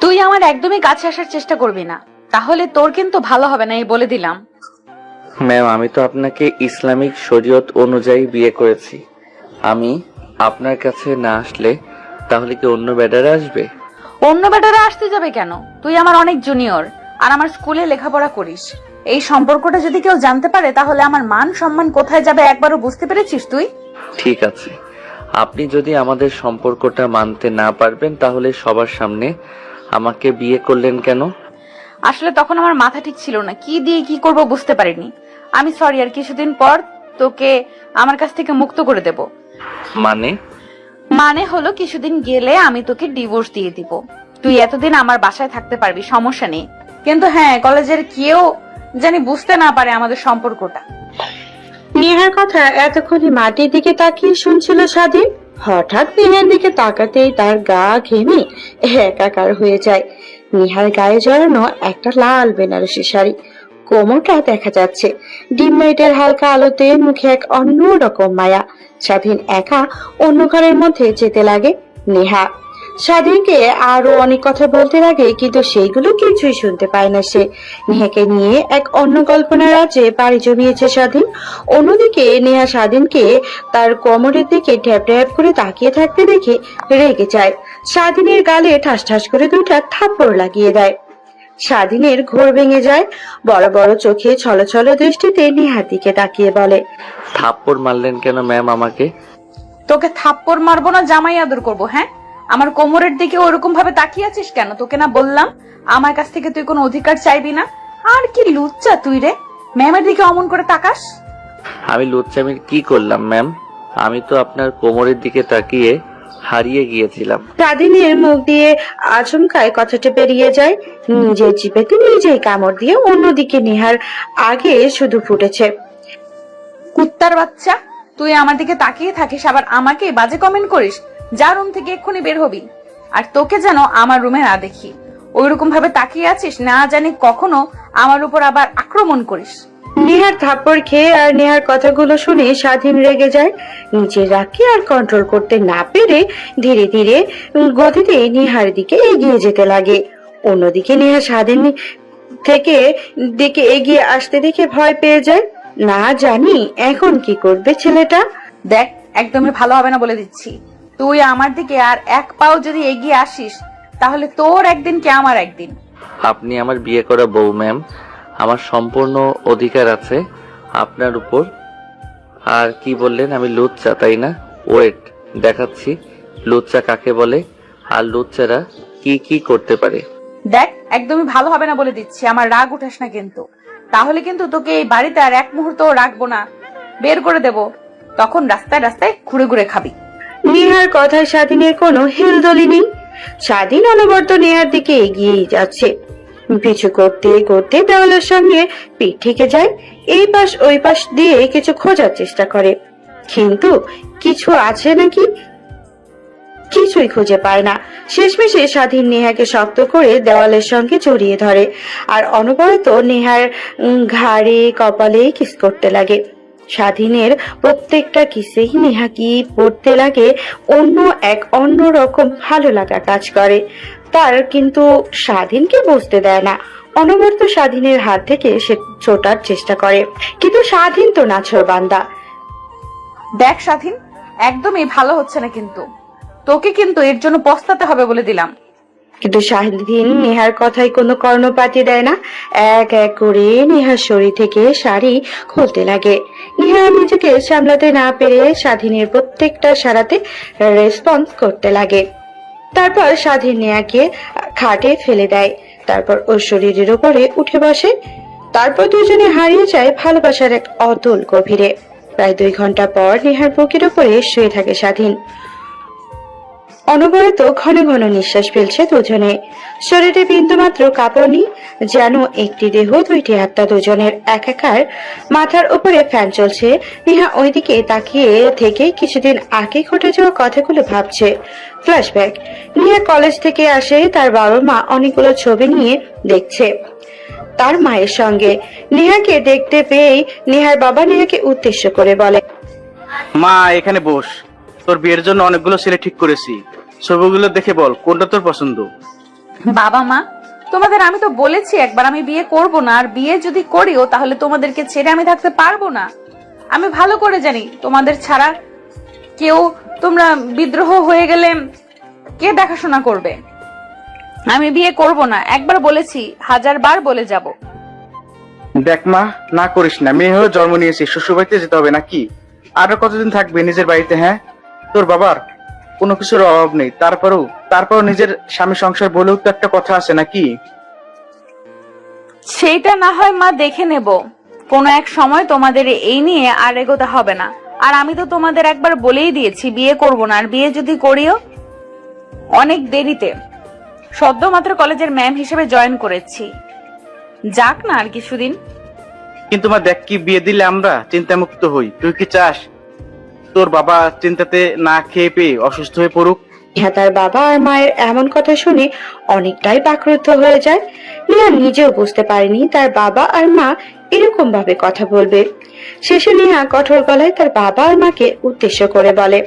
তুই আমার একদমই কাছে আসার চেষ্টা করবি না, তাহলে তোর কিন্তু ভালো হবে না, এই বলে দিলাম। ম্যাম, আমি তো আপনাকে ইসলামিক শরীয়ত অনুযায়ী বিয়ে করেছি। আমি আপনার কাছে না আসলে তাহলে কি অন্য বেডারে আসবে? অন্য বেটারা আসতে যাবে কেন? তুই আমার অনেক জুনিয়র আর আমার স্কুলে লেখাপড়া করিস। এই সম্পর্কটা যদি কেউ জানতে পারে তাহলে আমার মান সম্মান কোথায় যাবে একবারও বুঝতে পেরেছিস তুই? ঠিক আছে, আপনি যদি আমাদের সম্পর্কটা মানতে না পারবেন তাহলে সবার সামনে আমাকে বিয়ে করলেন কেন? আসলে তখন আমার মাথা ঠিক ছিল না, কি দিয়ে কি করব বুঝতে পারিনি। আমি সরি, আর কিছুদিন পর তোকে আমার কাছ থেকে মুক্ত করে দেব। মানে হলো কিছুদিন গেলে আমি তোকে ডিভোর্স দিয়ে দিব। তুই এতদিন আমার বাসায় থাকতে পারবি, সমস্যা নেই। কিন্তু হ্যাঁ, কলেজের কেউ জানি বুঝতে না পারে আমাদের সম্পর্কটা। নেহার কথা এতক্ষণে মাটির দিকে তাকিয়ে শুনছিল স্বাধীন। হঠাৎ নেহার দিকে তাকাতেই তার গা ঘেমে একাকার হয়ে যায়। নেহার গায়ে জড়ানো একটা লাল বেনারসি শাড়ি, কোমরটা দেখা যাচ্ছে। ডিম লাইটের হালকা আলোতে মুখে এক অন্যরকম মায়া। স্বাধীন একা অন্য ঘরের মধ্যে যেতে লাগে। নেহা স্বাধীনকে আরো অনেক কথা বলতে লাগে, কিন্তু সেইগুলো কিছুই শুনতে পায় না সে। নেহাকে নিয়ে এক অন্য কল্পনা রাজ্যে পাড়ি জমিয়েছে স্বাধীন। অন্যদিকে নেহা স্বাধীনকে তার কোমরের দিকে ট্যাপ ট্যাপ করে তাকিয়ে থাকতে দেখে রেগে যায়। স্বাধীনের গালে ঠাস ঠাস করে দুইটা থাপ্পড় লাগিয়ে দেয়। স্বাধীনের ঘোর ভেঙে যায়। বড় বড় চোখে ছলছল দৃষ্টিতে নেহার দিকে তাকিয়ে বলে, থাপ্পড় মারলেন কেন ম্যাম আমাকে? তোকে থাপ্পড় মারবো না জামাই আদর করবো? হ্যাঁ, আমার কোমরের দিকে ওরকম ভাবে তাকিয়ে আছিস কেন? তোকে না বললাম আমার কাছ থেকে তুই কোনো অধিকার চাইবি না? আর কি লুচ্চা তুই রে, ম্যামের দিকে অমন করে তাকাস। আমি লুচ্চামির কি করলাম ম্যাম? আমি তো আপনার কোমরের দিকে তাকিয়ে হারিয়ে গিয়েছিলাম। স্বাধীনের মুখ দিয়ে আচমকায় কথাটা বেরিয়ে যায়। নিজের জিভেতে নিজেই কামড় দিয়ে অন্যদিকে নেহার আগে শুধু ফুটেছে। কুত্তার বাচ্চা, তুই আমার দিকে তাকিয়ে থাকিস আবার আমাকে বাজে কমেন্ট করিস। যা রুম থেকে এক্ষুনি বের হবি। আর তোকে যেন আমার রুমে না দেখি। ওইরকম ভাবে তাকিয়ে আছিস, না জানি কখনো আমার উপর আবার আক্রমণ করিস। নেহার থাপ্পড় খেয়ে আর নেহার কথাগুলো শুনে স্বাধীন রেগে যায়। নিজের রাগকে আর কন্ট্রোল করতে না পেরে ধীরে ধীরে গতিতে নেহার দিকে এগিয়ে যেতে লাগে। অন্যদিকে নেহা স্বাধীন থেকে দিকে এগিয়ে আসতে দেখে ভয় পেয়ে যায়। না জানি এখন কি করবে ছেলেটা। দেখ, একদমই ভালো হবে না বলে দিচ্ছি। তুই আমার দিকে আর এক পাও যদি এগিয়ে আসিস তাহলে তোর একদিন কি আমার একদিন। আপনি আমার বিয়ে করা বউ ম্যাম, আমার সম্পূর্ণ অধিকার আছে আপনার উপর। আর কি বললেন আমি লুচ্চা, তাই না? ওয়েট, দেখাচ্ছি লুচ্চা কাকে বলে আর লুচ্চারা কি কি করতে পারে। দেখ, একদমই ভালো হবে না বলে দিচ্ছি। আমার রাগ উঠাস না কিন্তু, তাহলে কিন্তু তোকে এই বাড়িতে আর এক মুহূর্ত রাখবো না, বের করে দেব। তখন রাস্তায় রাস্তায় ঘুরে ঘুরে খাবি। নেহার কথায় স্বাধীনের কোনো হেলদোলি নেই। স্বাধীন অনবরত নেহার দিকে এগিয়েই যাচ্ছে। পিছু করতে করতে দেওয়ালের সঙ্গে পিঠ ঠেকে যায়। এই পাশ ওই পাশ দিয়ে কিছু খোঁজার চেষ্টা করে, কিন্তু কিছু আছে নাকি কিছুই খুঁজে পায় না। শেষমেশে স্বাধীন নেহাকে শক্ত করে দেওয়ালের সঙ্গে জড়িয়ে ধরে আর অনবরত নেহার ঘাড়ে কপালে কিস করতে লাগে। স্বাধীনের প্রত্যেকটা কিসেই নেহা কি পড়তে লাগে অন্য এক অন্যরকম ভালো লাগা কাজ করে তার, কিন্তু স্বাধীনকে বুঝতে দেয় না। অনবরত স্বাধীনের হাত থেকে সে ছোটার চেষ্টা করে, কিন্তু স্বাধীন তো নাছোড় বান্দা। দেখ স্বাধীন, একদমই ভালো হচ্ছে না কিন্তু, তোকে কিন্তু এর জন্য পস্তাতে হবে বলে দিলাম। কিন্তু স্বাধীন নেহার কথায় কোনো কর্ণপাতই দেয় না। এক এক করে নেহার শরীর থেকে শাড়ি খুলতে লাগে। নেহা নিজেকে সামলাতে না পেরে স্বাধীনের প্রত্যেকটা সারাতে রেসপন্স করতে লাগে। তারপর স্বাধীন নেহাকে খাটে ফেলে দেয়, তারপর ওর শরীরের উপরে উঠে বসে। তারপর দুজনে হারিয়ে যায় ভালোবাসার এক অতল গভীরে। প্রায় 2 ঘন্টা পর নেহার বুকের উপরে শুয়ে থাকে স্বাধীন। অনবরত ঘন ঘন নিঃশ্বাস ফেলছে দুজনে। শরীরে বিন্দুমাত্র কাঁপড় নেই, যেন একটি দেহ দুইটি আত্মা দুজনের একাকার। মাথার উপরে ফ্যান চলছে। নেহা ওইদিকে তাকিয়ে থেকে কিছুদিন আগে ঘটে যাওয়া কথাগুলো ভাবছে। ফ্ল্যাশব্যাক। নেহা কলেজ থেকে আসে, তার বাবা মা অনেকগুলো ছবি নিয়ে দেখছে তার মায়ের সঙ্গে। নেহাকে দেখতে পেয়েই নেহার বাবা নেহাকে উদ্দেশ্য করে বলে, মা এখানে বস, তোর বিয়ের জন্য অনেকগুলো ছেলে ঠিক করেছি, ছবিগুলো দেখে বল কোনটা তোর পছন্দ। বাবা মা, তোমাদের আমি তো বলেছি একবার আমি বিয়ে করব না, আর বিয়ে যদি করিও তাহলে তোমাদেরকে ছেড়ে আমি থাকতে পারবো না। আমি ভালো করে জানি তোমাদের ছাড়া কেউ, তোমরা বিদ্রোহ হয়ে গেলে কে দেখাশোনা করবে। আমি বিয়ে করব না, একবার বলেছি, 1000 বার বলে যাব। দেখ মা, না করিস না, মেয়ে হয়ে জন্ম নিয়েছিস, শ্বশুর বাড়িতে যেতে হবে নাকি? আরো কতদিন থাকবে নিজের বাড়িতে? হ্যাঁ, তোর বাবার কোনো কিছুর অভাব নেই, তারপরও নিজের স্বামী সংসার বলেও তো একটা কথা আছে নাকি? সেইটা না হয় মা দেখে নেব, কোনো এক সময় তোমাদের এই নিয়ে আর এগোতে হবে না। আর আমি তো তোমাদের একবার বলেই দিয়েছি বিয়ে করব না, আর বিয়ে যদি করিও অনেক দেরিতে। সদ্য মাত্র কলেজের ম্যাম হিসেবে জয়েন করেছি, যাক না আর কিছুদিন। কিন্তু মা দেখ, কি বিয়ে দিলে আমরা চিন্তামুক্ত হই? তুই কি চাস তোর বাবা চিন্তাতে না খেয়ে পেয়ে অসুস্থ হয়ে পড়ুক? নিহা তার বাবা আর মায়ের এমন কথা শুনে অনেকটাই বাকরুদ্ধ হয়ে যায়। নিহা নিজেও বুঝতে পারেনি তার বাবা আর মা এরকম ভাবে কথা বলবে। শেষে নিহা কঠোর গলায় তার বাবা আর মাকে উদ্দেশ্য করে বলে,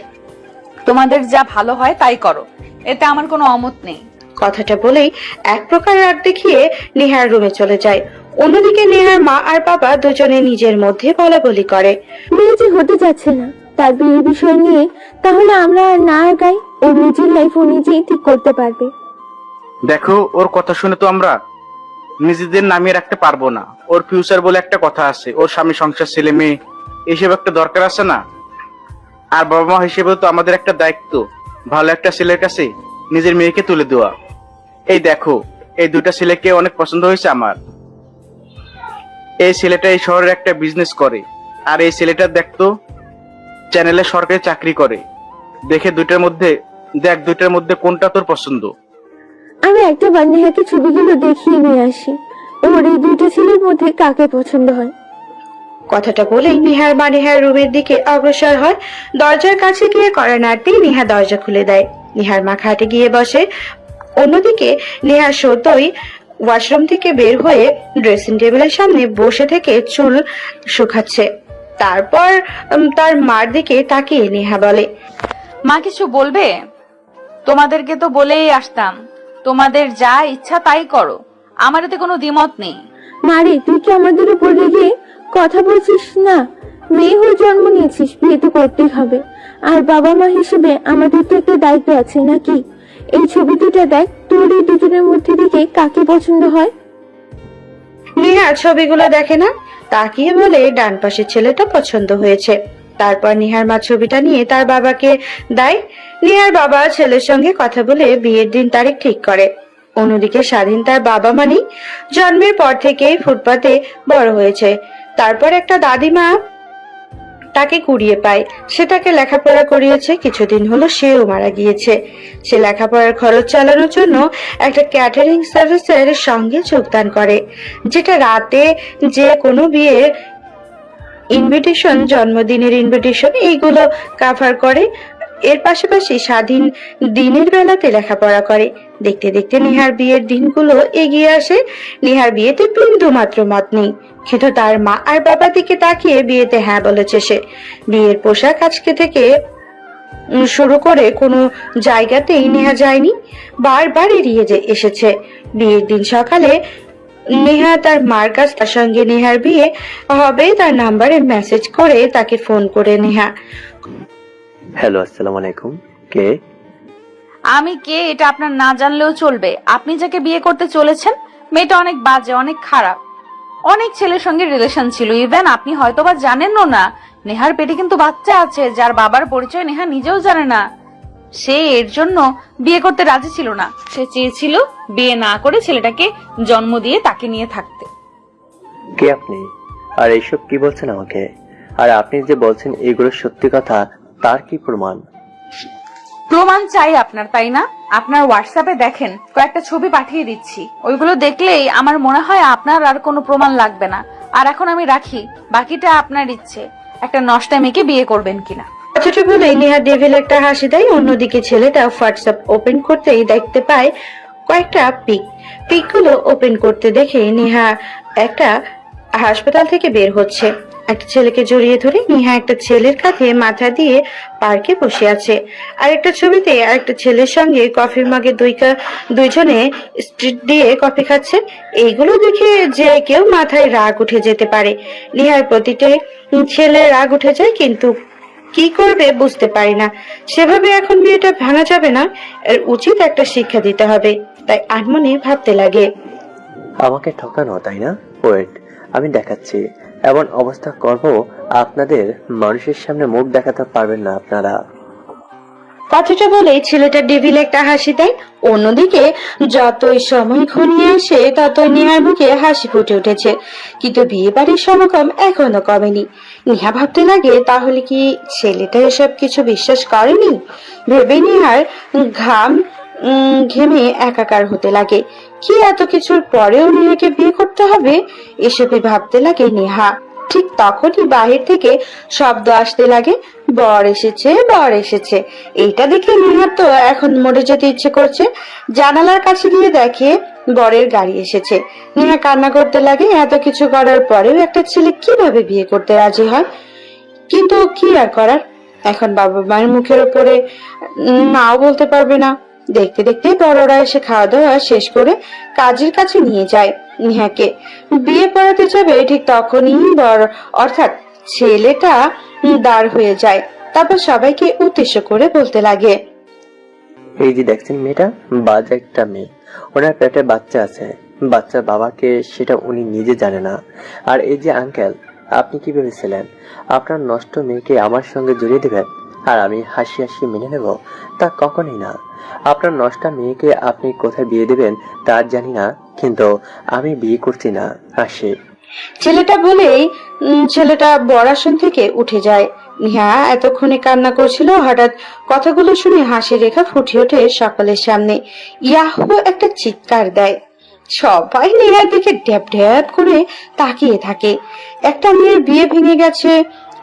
তোমাদের যা ভালো হয় তাই করো, এতে আমার কোনো অমত নেই। কথাটা বলেই এক প্রকার রাগ দেখিয়ে নেহার রুমে চলে যায়। অন্যদিকে নেহার মা আর বাবা দুজনে নিজের মধ্যে বলাবলি করে। মেয়ে যে হতে যাচ্ছে না, তার বিয়ের বিষয় নিয়ে তাহলে আমরা আর না আগাই, ওর নিজের লাইফ ও নিজেই ঠিক করতে পারবে। দেখো, ওর কথা শুনে তো আমরা নিজেদের নামিয়ে রাখতে পারবো না। ওর ফিউচার বলে একটা কথা আছে, ওর স্বামী সংসার ছেলে মেয়ে এসব একটা দরকার আছে না? আর বাবা মা হিসেবেও তো আমাদের একটা দায়িত্ব, ভালো একটা ছেলের কাছে নিজের মেয়েকে তুলে দেওয়া। এই দেখো, এই দুটা ছেলেকে অনেক পছন্দ হয়েছে আমার। এই ছেলেটা এই শহরের একটা বিজনেস করে, আর এই ছেলেটা দেখতো চ্যানেলে সরকারি চাকরি করে। দেখে দুইটার মধ্যে কোনটা তোর পছন্দ? আমি একটা বার নেহাকে ছবিগুলো দেখিয়ে নিয়ে আসি, ওর এই দুটো ছেলের মধ্যে কাকে পছন্দ হয়। কথাটা বলেই নিহার মা নেহার রুমের দিকে অগ্রসর হয়। দরজার কাছে গিয়ে কড়া নাড়তেই নেহা দরজা খুলে দেয়। নিহার মা খাটে গিয়ে বসে। অন্যদিকে নেহা সদ্যই ওয়াশরুম থেকে বের হয়ে ড্রেসিং টেবিলের সামনে বসে থেকে চুল শুকাচ্ছে। তারপর তার মার দিকে তাকিয়ে নেহা বলে, মা কিছু বলবে? তোমাদেরকে তো বলেই আসতাম, তোমাদের যা ইচ্ছা তাই করো, আমার এতে কোনো দ্বিমত নেই। মারে, তুই কি আমাদের উপর রেগে কথা বলছিস না? মেয়ে হয়ে জন্ম নিয়েছিস, বিয়ে তো করতেই হবে। আর বাবা মা হিসেবে আমাদের তো একটা দায়িত্ব আছে নাকি? এই ছবি দুটো দেখ, তোর এই দুজনের মধ্যে থেকে কাকে পছন্দ হয়। নেহা ছবিগুলো দেখে না, তাকিয়ে বলে ডান পাশের ছেলেটা পছন্দ হয়েছে। তারপর নিহার মা ছবিটা নিয়ে তার বাবাকে দেয়। নিহার বাবা ছেলের সঙ্গে কথা বলে বিয়ের দিন তারিখ ঠিক করে। অন্যদিকে স্বাধীন তার বাবা মানে জন্মের পর থেকেই ফুটপাতে বড় হয়েছে। তারপর একটা দাদিমা তাকে কুড়িয়ে পায়, সে তাকে লেখাপড়া করিয়েছে। কিছুদিন হলো সেও মারা গিয়েছে। সে লেখাপড়ার খরচ চালানোর জন্য একটা ক্যাটারিং সার্ভিসের সঙ্গে যোগদান করে, যেটা রাতে যে কোনো বিয়ের ইনভিটেশন, জন্মদিনের ইনভিটেশন এইগুলো কাভার করে। এর পাশাপাশি স্বাধীন দিনের বেলাতে লেখাপড়া করে। দেখতে দেখতে নেহার বিয়ের দিনগুলো এগিয়ে আসে। নেহার বিয়েতে বিন্দু মাত্র মত নেই, কিন্তু তার মা আর বাবার দিকে তাকিয়ে বিয়েতে হ্যাঁ বলেছে সে। বিয়ের পোশাক আজকে থেকে শুরু করে কোনো জায়গাতেই নেহা যায়নি, বারবার এড়িয়ে এসেছে। বিয়ের দিন সকালে নেহা তার মার কাছ, তার সঙ্গে নেহার বিয়ে হবে তার নাম্বারে মেসেজ করে তাকে ফোন করে নেহা, হ্যালো, আসসালামু আলাইকুম। কে? আমি কে এটা আপনার না জানলেও চলবে। আপনি যাকে বিয়ে করতে চলেছেন মেয়েটা অনেক বাজে, অনেক খারাপ, অনেক ছেলের সঙ্গে রিলেশন ছিল। ইভেন আপনি হয়তোবা জানেনও না, নেহার পেটে কিন্তু বাচ্চা আছে যার বাবার পরিচয় নেহা নিজেও জানে না। সে এর জন্য বিয়ে করতে রাজি ছিল না। সে চেয়েছিল বিয়ে না করে ছেলেটাকে জন্ম দিয়ে তাকে নিয়ে থাকতে। কে আপনি? আর এইসব কি বলছেন আমাকে? আর আপনি যে বলছেন এগুলো সত্যি কথা, তার কি প্রমাণ? প্রমাণ চাই আপনার, তাই না? আপনার হোয়াটসঅ্যাপে দেখেন, কয়েকটা ছবি পাঠিয়ে দিচ্ছি, ওইগুলো দেখলেই আমার মনে হয় আপনার আর কোনো প্রমাণ লাগবে না। আর এখন আমি রাখি, বাকিটা আপনার ইচ্ছে, একটা নষ্টা মেয়েকে বিয়ে করবেন কিনা। কথাটা বলে নেহা ডেভিল একটা হাসি দেয়। অন্যদিকে ছেলেটা হোয়াটসঅ্যাপ ওপেন করতেই দেখতে পায় কয়েকটা পিকগুলো ওপেন করতে দেখে নেহা একটা হাসপাতাল থেকে বের হচ্ছে। একটা ছেলেকে জড়িয়ে ধরে নিহা একটা ছেলের কাঁধে মাথা দিয়ে পার্কে বসে আছে। আরেকটা ছবিতে আরেকটা ছেলের সঙ্গে কফির মগে দুইজনে স্ট্রিট দিয়ে কফি খাচ্ছে। এইগুলো দেখে যে কেউ মাথায় রাগ উঠে যেতে পারে। নিহার প্রতিটা ছেলে রাগ উঠে যায়, কিন্তু কি করবে বুঝতে পারি না। সেভাবে এখন বিয়েটা ভাঙা যাবে না, এর উচিত একটা শিক্ষা দিতে হবে। তাই আনমনে ভাবতে লাগে, আমাকে ঠকানো, তাই না? ওয়েট, আমি দেখাচ্ছি। এমন অবস্থা করব আপনাদের মানুষের সামনে মুখ দেখাতে পারবেন না আপনারা। কথাটা বলে ছেলেটা ডেভিল একটা হাসি দেয়। অন্যদিকে যতই সময় ঘনিয়ে আসে ততই নেহার মুখে হাসি ফুটে উঠেছে, কিন্তু বিয়ে বাড়ির সমাগম এখনো কমেনি। নেহা ভাবতে লাগে, তাহলে কি ছেলেটা এসব কিছু বিশ্বাস করেনি? ভেবে নেহার ঘাম ঘেমে একাকার হতে লাগে। কি এত কিছুর পরেও নেহাকে বিয়ে করতে হবে? এসবে ভাবতে লাগে নেহা। ঠিক তখনই বাহির থেকে শব্দ আসতে লাগে, বর এসেছে, বর এসেছে। এইটা দেখে নেহার তো এখন মরে যেতে ইচ্ছে করছে। জানালার কাছে গিয়ে দেখে বরের গাড়ি এসেছে। নেহা কান্না করতে লাগে। এত কিছু করার পরেও একটা ছেলে কিভাবে বিয়ে করতে রাজি হয়? কিন্তু কি আর করার, এখন বাবা মায়ের মুখের উপরে নাও বলতে পারবে না। দেখতে দেখতে বড়রা এসে খাওয়া দাওয়া শেষ করে কাজের কাছে নিয়ে যায় নেহাকে। বিয়ে পড়াতে যাবে, ঠিক তখনই বর অর্থাৎ ছেলেটা দাঁড় হয়ে যায়। তারপর সবাইকে উদ্দেশ্য করে বলতে লাগে, এই যে দেখছেন মেয়েটা, বাজে একটা মেয়ে। ওনার পেটে বাচ্চা আছে, বাচ্চার বাবাকে সেটা উনি নিজে জানে না। আর এই যে আঙ্কেল, আপনি কি ভেবেছিলেন আপনার নষ্ট মেয়েকে আমার সঙ্গে জড়িয়ে দেবেন আর আমি হাসি হাসি মেনে নেব? তা কখনই না। আপনার নষ্ট মেয়েকে আপনি কোথায় বিয়ে দেবেন তা জানি না, কিন্তু আমি বিয়ে করছি না। আসি। ছেলেটা বলেই ছেলেটা বর আসন থেকে উঠে যায়। নেহা এতক্ষণে কান্না করছিল, হঠাৎ কথাগুলো শুনে হাসি রেখা ফুটে ওঠে সকলের সামনে। ইয়াহু একটা চিৎকার দেয়। সবাই নেহার দিকে ড্যাব ড্যাব করে তাকিয়ে থাকে। একটা মেয়ের বিয়ে ভেঙে গেছে,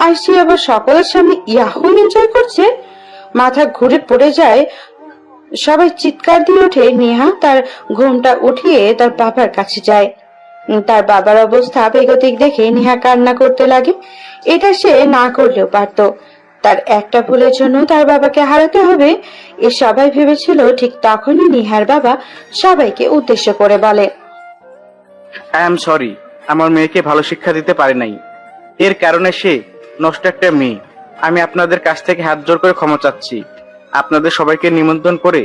আর সে আবার সকলের সামনে ইয়াহু এনজয় করছে। মাথা ঘুরে পড়ে যায়। সবাই চিৎকার দিয়ে ওঠে। নেহা তার ঘুমটা উঠিয়ে তার বাবার কাছে যায়। তার বাবার অবস্থা বেগতিক দেখে নেহা কান্না করতে লাগে। এটা সে না করলেও পারত। তার একটা ভুলের জন্য তার বাবাকে হারাতে হবে, এ সবাই ভেবেছিল। ঠিক তখনই নেহার বাবা সবাইকে উদ্দেশ্য করে বলে, আই এম সরি, আমার মেয়েকে ভালো শিক্ষা দিতে পারি নাই। এর কারণে সে নষ্ট একটা মেয়ে। আমি আপনাদের কাছ থেকে হাত জোর করে ক্ষমা চাচ্ছি, আপনাদের সবাইকে নিমন্ত্রণ করে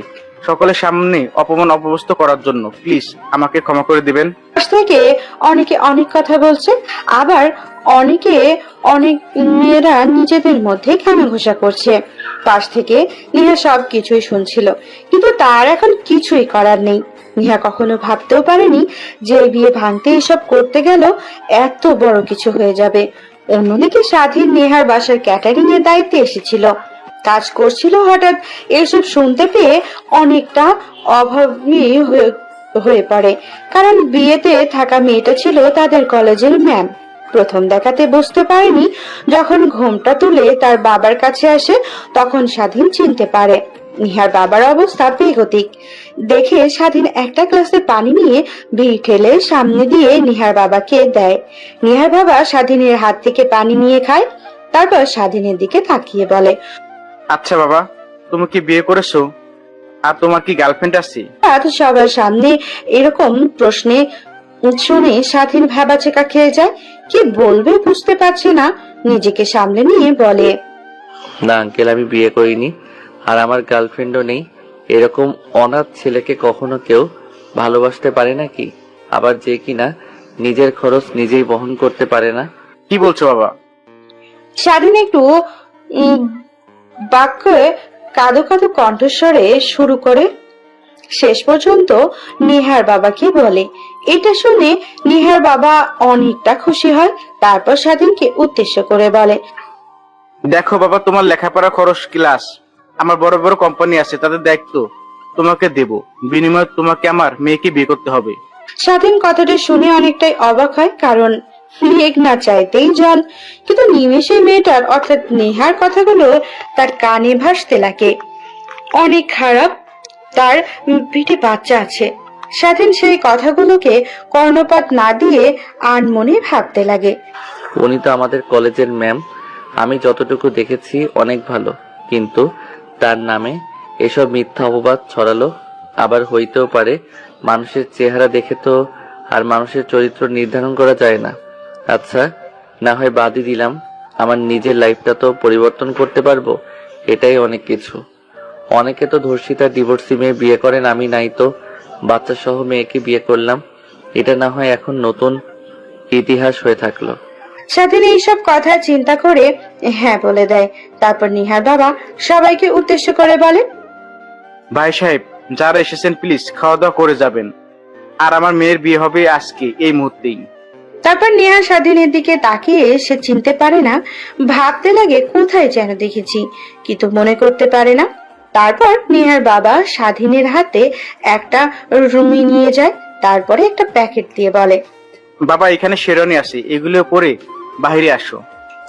সকলের সামনে অপমান অপদস্থ করার জন্য। প্লিজ আমাকে ক্ষমা করে দিবেন। পাশ থেকে অনেকে অনেক কথা বলছে, আবার অনেক মেয়েরা নিজেদের মধ্যে ঘানাঘোষা করছে। পাশ থেকে নেহা সবকিছুই শুনছিল, কিন্তু তার এখন কিছুই করার নেই। নেহা কখনো ভাবতেও পারেনি যে এই বিয়ে ভাঙতে এসব করতে গেল এত বড় কিছু হয়ে যাবে। অন্যদিকে স্বাধীন নেহার বাসার ক্যাটারিং এর দায়িত্বে এসেছিল, কাজ করছিল। হঠাৎ এসব শুনতে পেয়ে অনেকটা অভাবী হয়ে পড়ে, কারণ বিয়েতে থাকা মেয়েটা ছিল তাদের কলেজের ম্যাম। প্রথম দেখাতে বুঝতে পারেনি, যখন ঘোমটা তুলে তার বাবার কাছে আসে তখন স্বাধীন চিনতে পারে নিহার বাবার অবস্থা বেগতিক দেখে স্বাধীন একটা গ্লাসে পানি নিয়ে ভিড় ঠেলে সামনে দিয়ে নিহার বাবাকে দেয়। নিহার বাবা স্বাধীনের হাত থেকে পানি নিয়ে খায়, তারপর স্বাধীনের দিকে তাকিয়ে বলে, আচ্ছা বাবা, তুমি কি বিয়ে করেছো? আর তোমার কি গার্লফ্রেন্ড আছে? সবার সামনে এরকম প্রশ্নে শুনে স্বাধীন ভাবাচেকা খেয়ে যায়। কি বলবে বুঝতে পারছে না, নিজেকে সামলে নিয়ে বলে, না আঙ্কেল, আমি বিয়ে করিনি, আর আমার গার্লফ্রেন্ডও নেই। এরকম অনাথ ছেলেকে কখনো কেউ ভালোবাসতে পারে নাকি? আবার যে কিনা নিজের খরচ নিজেই বহন করতে পারে না। কি বলছো বাবা? স্বাধীন একটু বাক্যে কাঁদো কাঁদো কণ্ঠস্বরে শুরু করে শেষ পর্যন্ত নিহার বাবাকে বলে। এটা শুনে নিহার বাবা অনেকটা খুশি হয়। তারপর স্বাধীনকে উদ্দেশ্য করে বলে, দেখো বাবা, তোমার লেখাপড়া খরচ ক্লাস আমার বড় বড় কোম্পানি আছে, তাদের দায়িত্ব তোমাকে দেব, বিনিময়ে তোমাকে আমার মেয়েকে বিয়ে করতে হবে। স্বাধীন কথাটা শুনে অনেকটাই অবাক হয়, কারণ মেঘ না চাইতেই জল। কিন্তু নিমেষে মেয়েটার অর্থাৎ নেহার কথাগুলো তার কানে ভাসতে লাগে। অনেক খারাপ, তার পিঠে বাচ্চা আছে। স্বাধীন সেই কথাগুলোকে কর্ণপাত না দিয়ে আনমনে ভাবতে লাগে। উনি তো আমাদের কলেজের ম্যাম। আমি যতটুকু দেখেছি অনেক ভালো, কিন্তু তার নামে এসব মিথ্যা অপবাদ ছড়ালো। আবার হইতেও পারে মানুষের চেহারা দেখে তো আর মানুষের চরিত্র নির্ধারণ করা যায় না। আচ্ছা, না হয় বাদই দিলাম, আমার নিজের লাইফটা তো পরিবর্তন করতে পারবো, এটাই অনেক কিছু। অনেকে তো ধর্ষিতা ডিভোর্সি মেয়ে বিয়ে করেন, আমি নাই তো বাচ্চা সহ মেয়েকে বিয়ে করলাম। এটা না হয় এখন নতুন ইতিহাস হয়ে থাকলো। স্বাধীন এইসব কথা চিন্তা করে হ্যাঁ বলে দেয়। তারপর নিহার বাবা সবাইকে উদ্দেশ্য করে বলে, ভাই সাহেব, যারা এসেছেন প্লিজ খাওয়া দাওয়া করে যাবেন। আর আমার মেয়ের বিয়ে হবে আজকে এই মুহূর্তেই। তারপর নেহা স্বাধীনের দিকে তাকিয়ে সে চিনতে পারে না, ভাবতে লাগে কোথায় যেন দেখেছি, কিন্তু মনে করতে পারে না। তারপর নেহার বাবা স্বাধীনের হাতে একটা রুমি নিয়ে যায়, তারপরে একটা প্যাকেট দিয়ে বলে, বাবা এখানে শেরওয়ানি আছে, এগুলো পরে বাইরে আসো।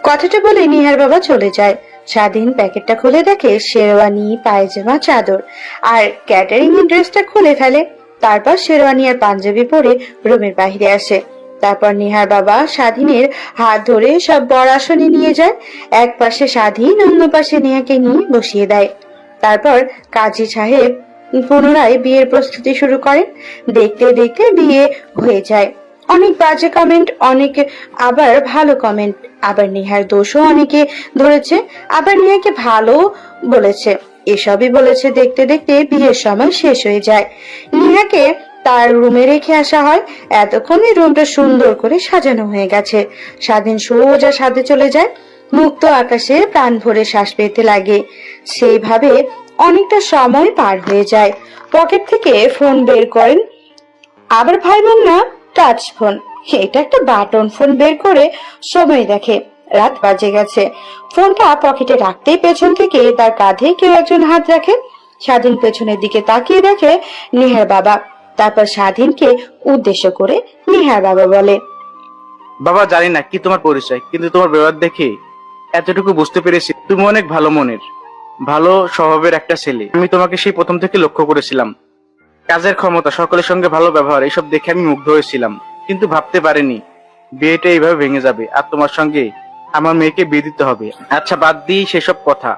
কথাটা বলে নিহার বাবা চলে যায়। স্বাধীন প্যাকেটটা খুলে দেখে শেরওয়ানি, পায়জামা, চাদর আর ক্যাটারিং এর ড্রেসটা খুলে ফেলে। তারপর শেরওয়ানি আর পাঞ্জাবি পরে রুমের বাইরে আসে। তারপর নিহার বাবা স্বাধীনের হাত ধরে সব বড় আসনে নিয়ে যায়। এক পাশে স্বাধীন, অন্য পাশে নেহাকে নিয়ে বসিয়ে দেয়। তারপর কাজী সাহেব পুনরায় বিয়ের প্রস্তুতি শুরু করেন। দেখতে দেখতে বিয়ে হয়ে যায়। অনেক বাজে কমেন্ট, অনেকে আবার ভালো কমেন্ট, আবার নেহার দোষও অনেকে ধরেছে, আবার নেহাকে ভালো বলেছে। এসবই বলেছে। দেখতে দেখতে বিয়ের সময় শেষ হয়ে যায়। নেহাকে তার রুমে রেখে আসা হয়। এতক্ষণে রুমটা সুন্দর করে সাজানো হয়ে গেছে। স্বাধীন সোজা ছাদে চলে যায়। মুক্ত আকাশে প্রাণ ভরে শ্বাস পেতে লাগে। সেইভাবে অনেকটা সময় পার হয়ে যায়। পকেট থেকে ফোন বের করেন, আবার ভাইবেন না টাচ ফোন, এটা একটা বাটন ফোন বের করে সময় দেখে রাত বাজে গেছে। ফোনটা পকেটে রাখতেই পেছন থেকে তার কাঁধে কেউ একজন হাত রাখে। স্বাধীন পেছনের দিকে তাকিয়ে দেখে নেহার বাবা। তারপর স্বাধীনকে উদ্দেশ্য করে নেহার বাবা বলে, বাবা জানি না কি তোমার পরিচয়, কিন্তু তোমার ব্যবহার দেখে এতটুকু বুঝতে পেরেছি তুমি অনেক ভালো মনের, ভালো স্বভাবের একটা ছেলে। আমি তোমাকে সেই প্রথম থেকে লক্ষ্য করেছিলাম। কাজের ক্ষমতা, সকলের সঙ্গে ভালো ব্যবহার, এইসব দেখে আমি মুগ্ধ হয়েছিলাম, কিন্তু ভাবতে পারিনি বিয়েটা এইভাবে ভেঙে যাবে আর তোমার সঙ্গে আমার মেয়েকে বিয়ে দিতে হবে। আচ্ছা বাদ দিই সেসব কথা,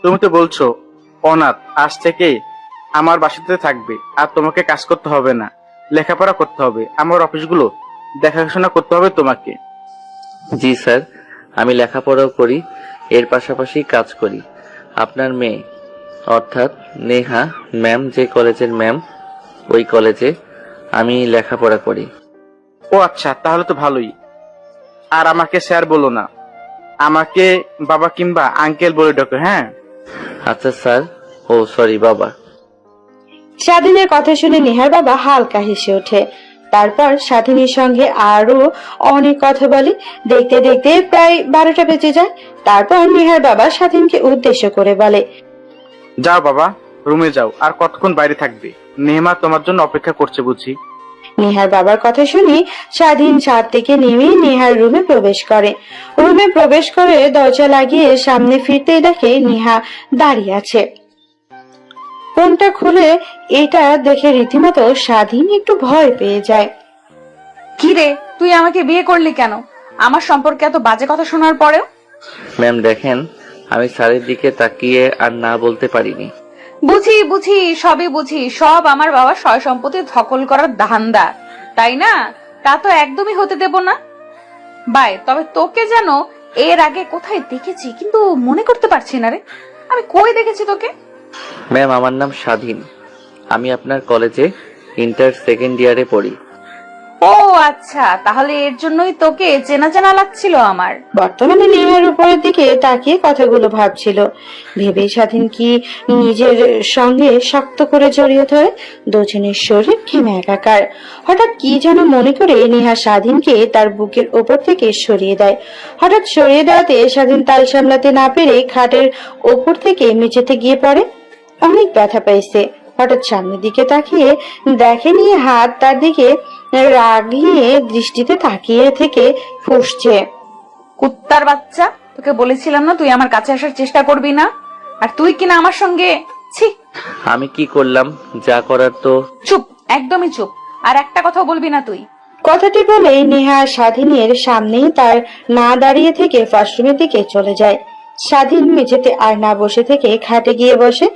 তুমি তো বলছো অনাথ, আজ থেকে আমার বাসাতে থাকবে আর তোমাকে কাজ করতে হবে না, লেখাপড়া করতে হবে, আমার অফিসগুলো দেখাশোনা করতে হবে তোমাকে। জি স্যার, আমি লেখাপড়াও করি, এর পাশাপাশি কাজ করি। আপনার মেয়ে অর্থাৎ নেহা ম্যাম যে কলেজের ম্যাম, ওই কলেজে আমি লেখাপড়া করি। ও আচ্ছা, তাহলে তো ভালোই। আর আমাকে স্যার বলো না, আমাকে বাবা কিংবা আঙ্কেল বলে ডাকো। হ্যাঁ আচ্ছা স্যার। ও সরি বাবা। স্বাধীনের কথা শুনে নেহার বাবা হালকা হেসে ওঠে। তারপর স্বাধীনের সঙ্গে আরো অনেক কথা বলে। দেখতে দেখতে প্রায় 12টা বেজে যায়। তারপর নেহার বাবা স্বাধীনকে উদ্দেশ্য করে বলে, যাও বাবা, রুমে যাও, আর কতক্ষণ বাইরে থাকবে? নেহমা তোমার জন্য অপেক্ষা করছে বুঝি। নেহার বাবার কথা শুনে স্বাধীন ছাদ থেকে নেমে নেহার রুমে প্রবেশ করে। রুমে প্রবেশ করে দরজা লাগিয়ে সামনে ফিরতেই দেখে নেহা দাঁড়িয়ে আছে। ফোনটা খুলে এটা দেখে রীতিমতো স্বাধীন একটু ভয় পেয়ে যায়। কি রে, তুই আমাকে বিয়ে করলি কেন? আমার সম্পর্কে এত বাজে কথা শোনার পরেও? ম্যাম দেখেন, আমি স্যারের দিকে তাকিয়ে আর না বলতে পারিনি। বুঝি বুঝি, সবই বুঝি। সব আমার বাবা সয় সম্পত্তি ধকল করার ধান্দা, তাই না? তা তো একদমই হতে দেব না। বাই, তবে তোকে যেন এর আগে কোথায় দেখেছি, কিন্তু মনে করতে পারছি না রে। আমি কই দেখেছি তোকে? ম্যাম আমার নাম স্বাধীন, আমি আপনার কলেজে ইন্টার সেকেন্ড ইয়ারে পড়ি। ও আচ্ছা, তাহলে এর জন্যই তোকে চেনা চেনা লাগছিল আমার। বর্তমানে নেহার উপরের দিকে তাকিয়ে কথাগুলো ভাবছিল। ভেবে স্বাধীন কি নিজের সঙ্গে শক্ত করে জড়িয়ে ধরে। দুজনের শরীর ঘেমে একাকার। হঠাৎ কি যেন মনে করে নেহা স্বাধীনকে তার বুকের ওপর থেকে সরিয়ে দেয়। হঠাৎ সরিয়ে দেওয়াতে স্বাধীন তাল সামলাতে না পেরে খাটের ওপর থেকে মেঝেতে গিয়ে পড়ে। অনেক ব্যথা পাইছে। হঠাৎ সামনের দিকে তাকিয়ে দেখেনি হাত তার দিকে রাগিয়ে দৃষ্টিতে তাকিয়ে থেকে ফুঁসছে। কুত্তার বাচ্চা, তোকে বলেছিলাম না তুই আমার কাছে আসার চেষ্টা করবি না, আর তুই কিনা আমার সঙ্গে। ছি, আমি কি করলাম? যা করার তো। চুপ, একদমই চুপ। আর একটা কথা বলবি না তুই। কথাটি বলেই নেহা স্বাধীনের সামনেই তার না দাঁড়িয়ে থেকে ওয়াশরুমের দিকে চলে যায়। স্বাধীন মেঝেতে আর না বসে থেকে খাটে গিয়ে বসে।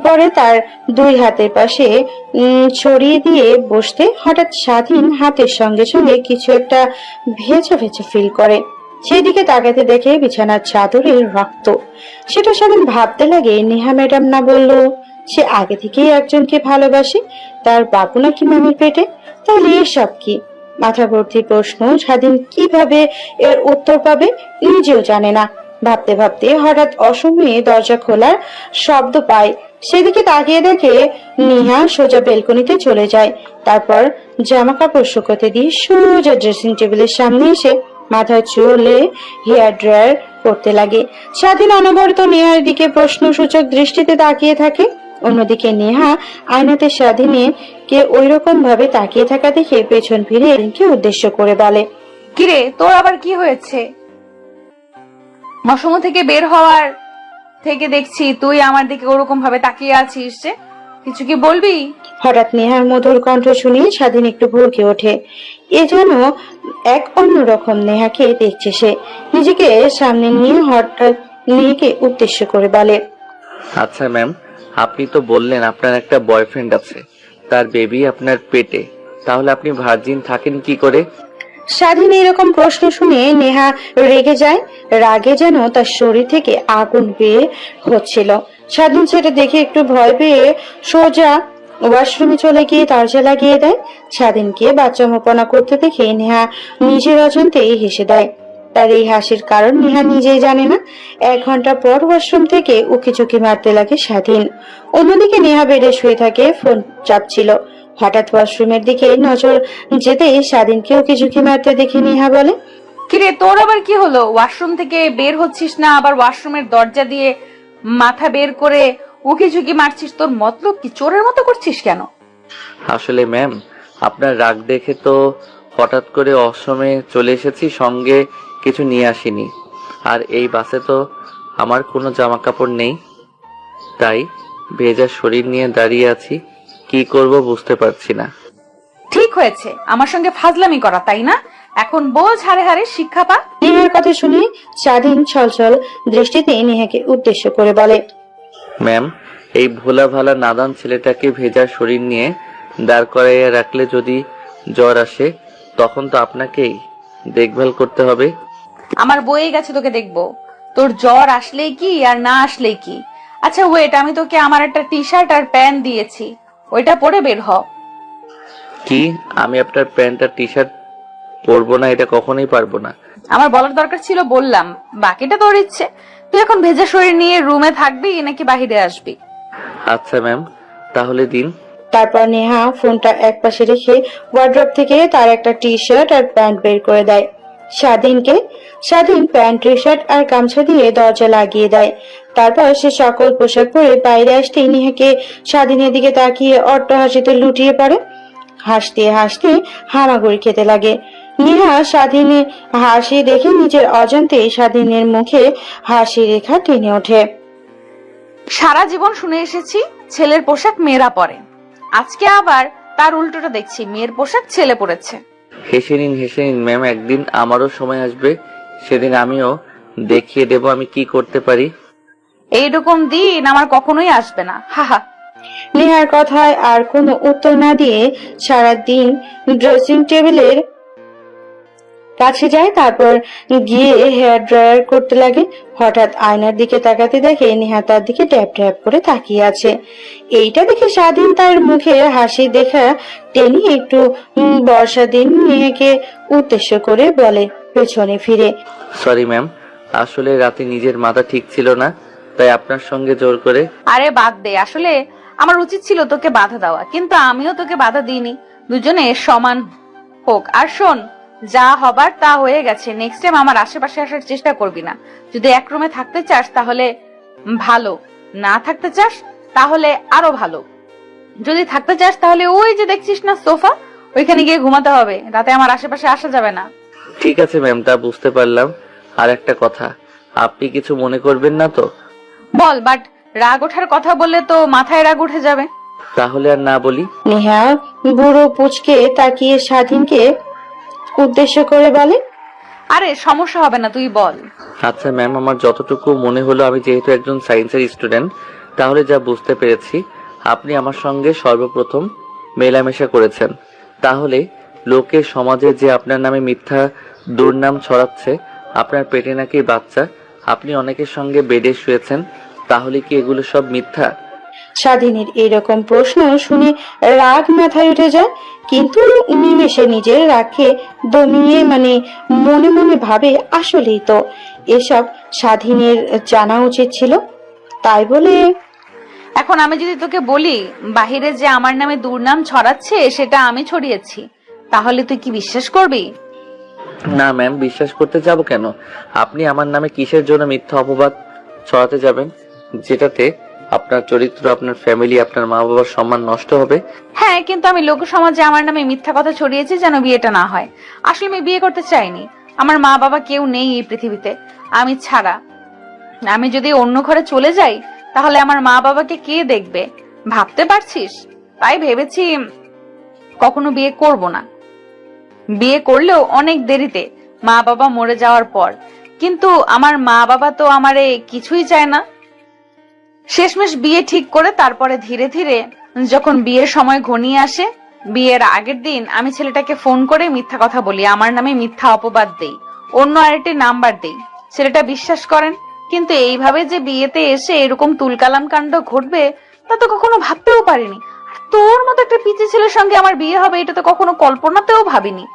পরে তার দুই হাতের পাশে ছড়িয়ে দিয়ে বসতে হঠাৎ স্বাধীন হাতের সঙ্গে সঙ্গে কিছু একটা ভেজা ভেজা ফিল করে। সেদিকে তাকাতে দেখে বিছানার চাদরের রক্ত। সেটা স্বাধীন ভাবতে লাগে, নেহা ম্যাডাম না বললো সে আগে থেকেই একজনকে ভালোবাসে, তার বাবু নাকি মামির পেটে? তাহলে এসব কি? মাথা ভর্তি প্রশ্ন। স্বাধীন কিভাবে এর উত্তর পাবে নিজেও জানে না। ভাবতে ভাবতে হঠাৎ অসময়ে দরজা খোলার শব্দ পায়। সেদিকে তাকিয়ে দেখে নেহা সোজা বেলকনিতে চলে যায়। তারপর জামা কাপড় শুকোতে দিয়ে সোজা ড্রেসিং টেবিলের সামনে এসে মাথায় চুলে হেয়ার ড্রায়ার করতে লাগে। স্বাধীন অনবরত নেহার দিকে প্রশ্নসূচক দৃষ্টিতে তাকিয়ে থাকে। অন্যদিকে নেহা আয়নাতে স্বাধীনকে ওইরকম ভাবে তাকিয়ে থাকা দেখে পেছন ফিরে রিনকে উদ্দেশ্য করে বলে, কিরে তোর আবার কি হয়েছে? মশম থেকে বের হওয়ার থেকে দেখছি তুই আমার দিকে ওরকম ভাবে তাকিয়ে আছিস যে, কিছু কি বলবি? হঠাৎ নেহার মধুর কণ্ঠ শুনে স্বাধীন একটু ভরকে ওঠে। এ যেন এক অন্যরকম নেহাকে দেখছে সে। নিজেকে সামনে নিয়ে হঠাৎ মেয়েকে উদ্দেশ্য করে বলে, আচ্ছা ম্যাম, আপনি তো বললেন আপনার একটা বয়ফ্রেন্ড আছে, তার বেবি আপনার পেটে, তাহলে আপনি ভার্জিন থাকেন কি করে? স্বাধীন এরকম প্রশ্ন শুনে নেহা রেগে যায়। রাগে যেন তার শরীর থেকে আগুন বের হচ্ছিল। স্বাধীন সেটা দেখে একটু ভয় পেয়ে সোজা ওয়াশরুমে চলে গিয়ে দরজা লাগিয়ে দেয়। স্বাধীনকে বাচ্চামোপনা করতে দেখে নেহা নিজের অজান্তেই হেসে দেয়। তার এই হাসির কারণ নেহা নিজেই জানে না। 1 ঘন্টা পর ওয়াশরুম থেকে উকি ঝুঁকি মারতে লাগে স্বাধীন। অন্যদিকে নেহা বেডে শুয়ে থাকে, ফোন চাপছিল। হঠাৎ ওয়াশরুমের দিকে নজর যেতে স্বাধীনকে উকি ঝুঁকি মারতে দেখে নেহা বলে, কিরে তোর আবার কি হলো? ওয়াশরুম থেকে বের হচ্ছিস না, আবার ওয়াশরুমের দরজা দিয়ে মাথা বের করে উকি ঝুঁকি মারছিস, তোর মতলব কি? চোরের মতো করছিস কেন? আসলে ম্যাম, আপনার রাগ দেখে তো হঠাৎ করে অসময়ে চলে এসেছি, সঙ্গে কিছু নিয়ে আসিনি। আর এই বাসে তো আমার কোনো জামা কাপড় নেই, তাই ভেজা শরীর নিয়ে দাঁড়িয়ে আছি। কি করব বুঝতে পারছি না। ঠিক হয়েছে আমার সঙ্গে ফাজলামি করা, তাই না? এখন বোঝ হারে হারে শিক্ষা পা। নেহার কথা শুনে স্বাধীন ছলছল দৃষ্টিতে নেহাকে উদ্দেশ্য করে বলে, ম্যাম, এই ভোলা ভালা নাদান ছেলেটাকে ভেজা শরীর নিয়ে দাঁড় করাইয়া রাখলে যদি জ্বর আসে, তখন তো আপনাকেই দেখভাল করতে হবে। আমার বয়ে গেছে তোকে দেখবো, তোর জ্বর আসলেই কি আর না আসলেই কি। আচ্ছা ওয়েট, আমি তোকে আমার একটা টি শার্ট আর প্যান্ট দিয়েছি, ওইটা পরে বের হ। কি? আমি আপনার প্যান্ট আর টি শার্ট পরবো না? এটা কখনোই পারবো না। আমার বলার দরকার ছিল, বললাম, বাকিটা তোর ইচ্ছে। তুই এখন ভেজা শরীর নিয়ে রুমে থাকবি নাকি বাহিরে আসবি? আচ্ছা ম্যাম, তাহলে দিন। তারপর নেহা ফোনটা একপাশে রেখে ওয়ার্ড্রপ থেকে তার একটা টি শার্ট আর প্যান্ট বের করে দেয় স্বাধীনকে। স্বাধীন প্যান্ট, টি শার্ট আর গামছা দিয়ে দরজা লাগিয়ে দেয়। তারপর সে সকল পোশাক পরে বাইরে আসতেই নেহাকে স্বাধীনের দিকে তাকিয়ে অট্ট হাসিতে লুটিয়ে পড়ে। হাসতে হাসতে হামাগুড়ি খেতে লাগে। নেহা স্বাধীনের হাসি দেখে নিজের অজান্তে স্বাধীনের মুখে হাসি রেখা টেনে ওঠে। সারা জীবন শুনে এসেছি ছেলের পোশাক মেয়েরা পরে, আজকে আবার তার উল্টোটা দেখছি, মেয়ের পোশাক ছেলে পরেছে। হেসে নিন, হেসে নিন ম্যাম, একদিন আমারও সময় আসবে, সেদিন আমিও দেখিয়ে দেব আমি কি করতে পারি। এইরকম দিন আমার কখনোই আসবে না, হাহা। নেহার কথায় আর কোনো উত্তর না দিয়ে সারাদিন ড্রেসিং টেবিলের কাছে যায়। তারপর গিয়ে হেয়ার ড্রায়ার করতে লাগে। হঠাৎ আয়নার দিকে তাকাতে দেখে নেহা তার দিকে ট্যাপ ট্যাপ করে তাকিয়ে আছে। এইটা দেখে স্বাধীন তার মুখে হাসি দেখা টেনে একটু বর্ষা দিন নেহাকে উদ্দেশ্য করে বলে পেছনে ফিরে, সরি ম্যাম, আসলে রাতে নিজের মাথা ঠিক ছিল না, তাই আপনার সঙ্গে জোর করে। আরে বাদ দে, আসলে আমার উচিত ছিল তোকে বাধা দেওয়া, কিন্তু আমিও তোকে বাধা দিইনি। দুজনে সমান হোক। আর শোন, যা হবার তা হয়ে গেছে, নেক্সট টাইম আমার আশেপাশে আসার চেষ্টা করবি না। যদি এক রুমে থাকতে চাস তাহলে ভালো, না থাকতে চাস তাহলে আরো ভালো। যদি থাকতে চাস তাহলে ওই যে দেখছিস না সোফা, ওইখানে গিয়ে ঘুমাতে হবে, রাতে আমার আশেপাশে আসা যাবে না। ঠিক আছে ম্যাম, তা বুঝতে পারলাম। আর একটা কথা, আপনি কিছু মনে করবেন না তো? বল, বাট রাগ ওঠার কথা বললে তো মাথায় রাগ উঠে যাবে। তাহলে আর না বলি। নেহা বুড়ো পুচকে তাকিয়ে স্বাধীনকে উদ্দেশ্য করে বলে। আরে সমস্যা হবে না, তুই বল। আচ্ছা ম্যাম, আমার যতটুকু মনে হলো, আমি যেহেতু একজন সায়েন্সের স্টুডেন্ট, তাহলে যা বুঝতে পেরেছি, আপনি আমার সঙ্গে সর্বপ্রথম মেলামেশা করেছেন। তাহলে লোকে সমাজে যে আপনার নামে মিথ্যা দুর্নাম ছড়াচ্ছে, আপনার পেটে নাকি বাচ্চা, আপনি অনেকের সঙ্গে বেডে শুয়েছেন, তাহলে কি এগুলো সব মিথ্যা? স্বাধীনের এরকম প্রশ্ন শুনে রাগ মাথায় উঠে যায়, কিন্তু নিমেষে নিজের রাগকে দমিয়ে মনে মনে ভাবে আসলেই তো এসব স্বাধীনের জানা উচিত ছিল। তাই বলে এখন আমি যদি তোকে বলি বাহিরে যে আমার নামে দুর্নাম ছড়াচ্ছে সেটা আমি ছড়িয়েছি, তাহলে তুই কি বিশ্বাস করবি? না ম্যাম, বিশ্বাস করতে যাব কেন? আপনি আমার নামে কিসের জন্য মিথ্যা অপবাদ ছড়াতে যাবেন, যেটাতে আপনার চরিত্র, আপনার ফ্যামিলি, আপনার মা বাবার সম্মান নষ্ট হবে? হ্যাঁ, কিন্তু আমি লোক সমাজে আমার নামে মিথ্যা কথা ছড়িয়েছি যেন বিয়েটা না হয়। আসলে আমি বিয়ে করতে চাইনি। আমার মা বাবা কেউ নেই এই পৃথিবীতে আমি ছাড়া। আমি যদি অন্য ঘরে চলে যাই তাহলে আমার মা বাবাকে কে দেখবে, ভাবতে পারছিস? তাই ভেবেছি কখনো বিয়ে করব না। বিয়ে করলেও অনেক দেরিতে, মা বাবা মরে যাওয়ার পর। কিন্তু আমার মা বাবা তো আমারে কিছুই চায় না। শেষমেশ বিয়ে ঠিক করে তারপরে ধীরে ধীরে যখন বিয়ের সময় ঘনিয়ে আসে, বিয়ের আগের দিন আমি ছেলেটাকে ফোন করে মিথ্যা কথা বলি, আমার নামে মিথ্যা অপবাদ দেই, অন্য আরেকটি নাম্বার দেই। ছেলেটা বিশ্বাস করেন, কিন্তু এইভাবে যে বিয়েতে এসে এরকম তুলকালাম কাণ্ড ঘটবে তা তো কখনো ভাবতেও পারিনি। আর তোর মতো একটা পিচি ছেলের সঙ্গে আমার বিয়ে হবে এটা তো কখনো কল্পনাতেও ভাবিনি।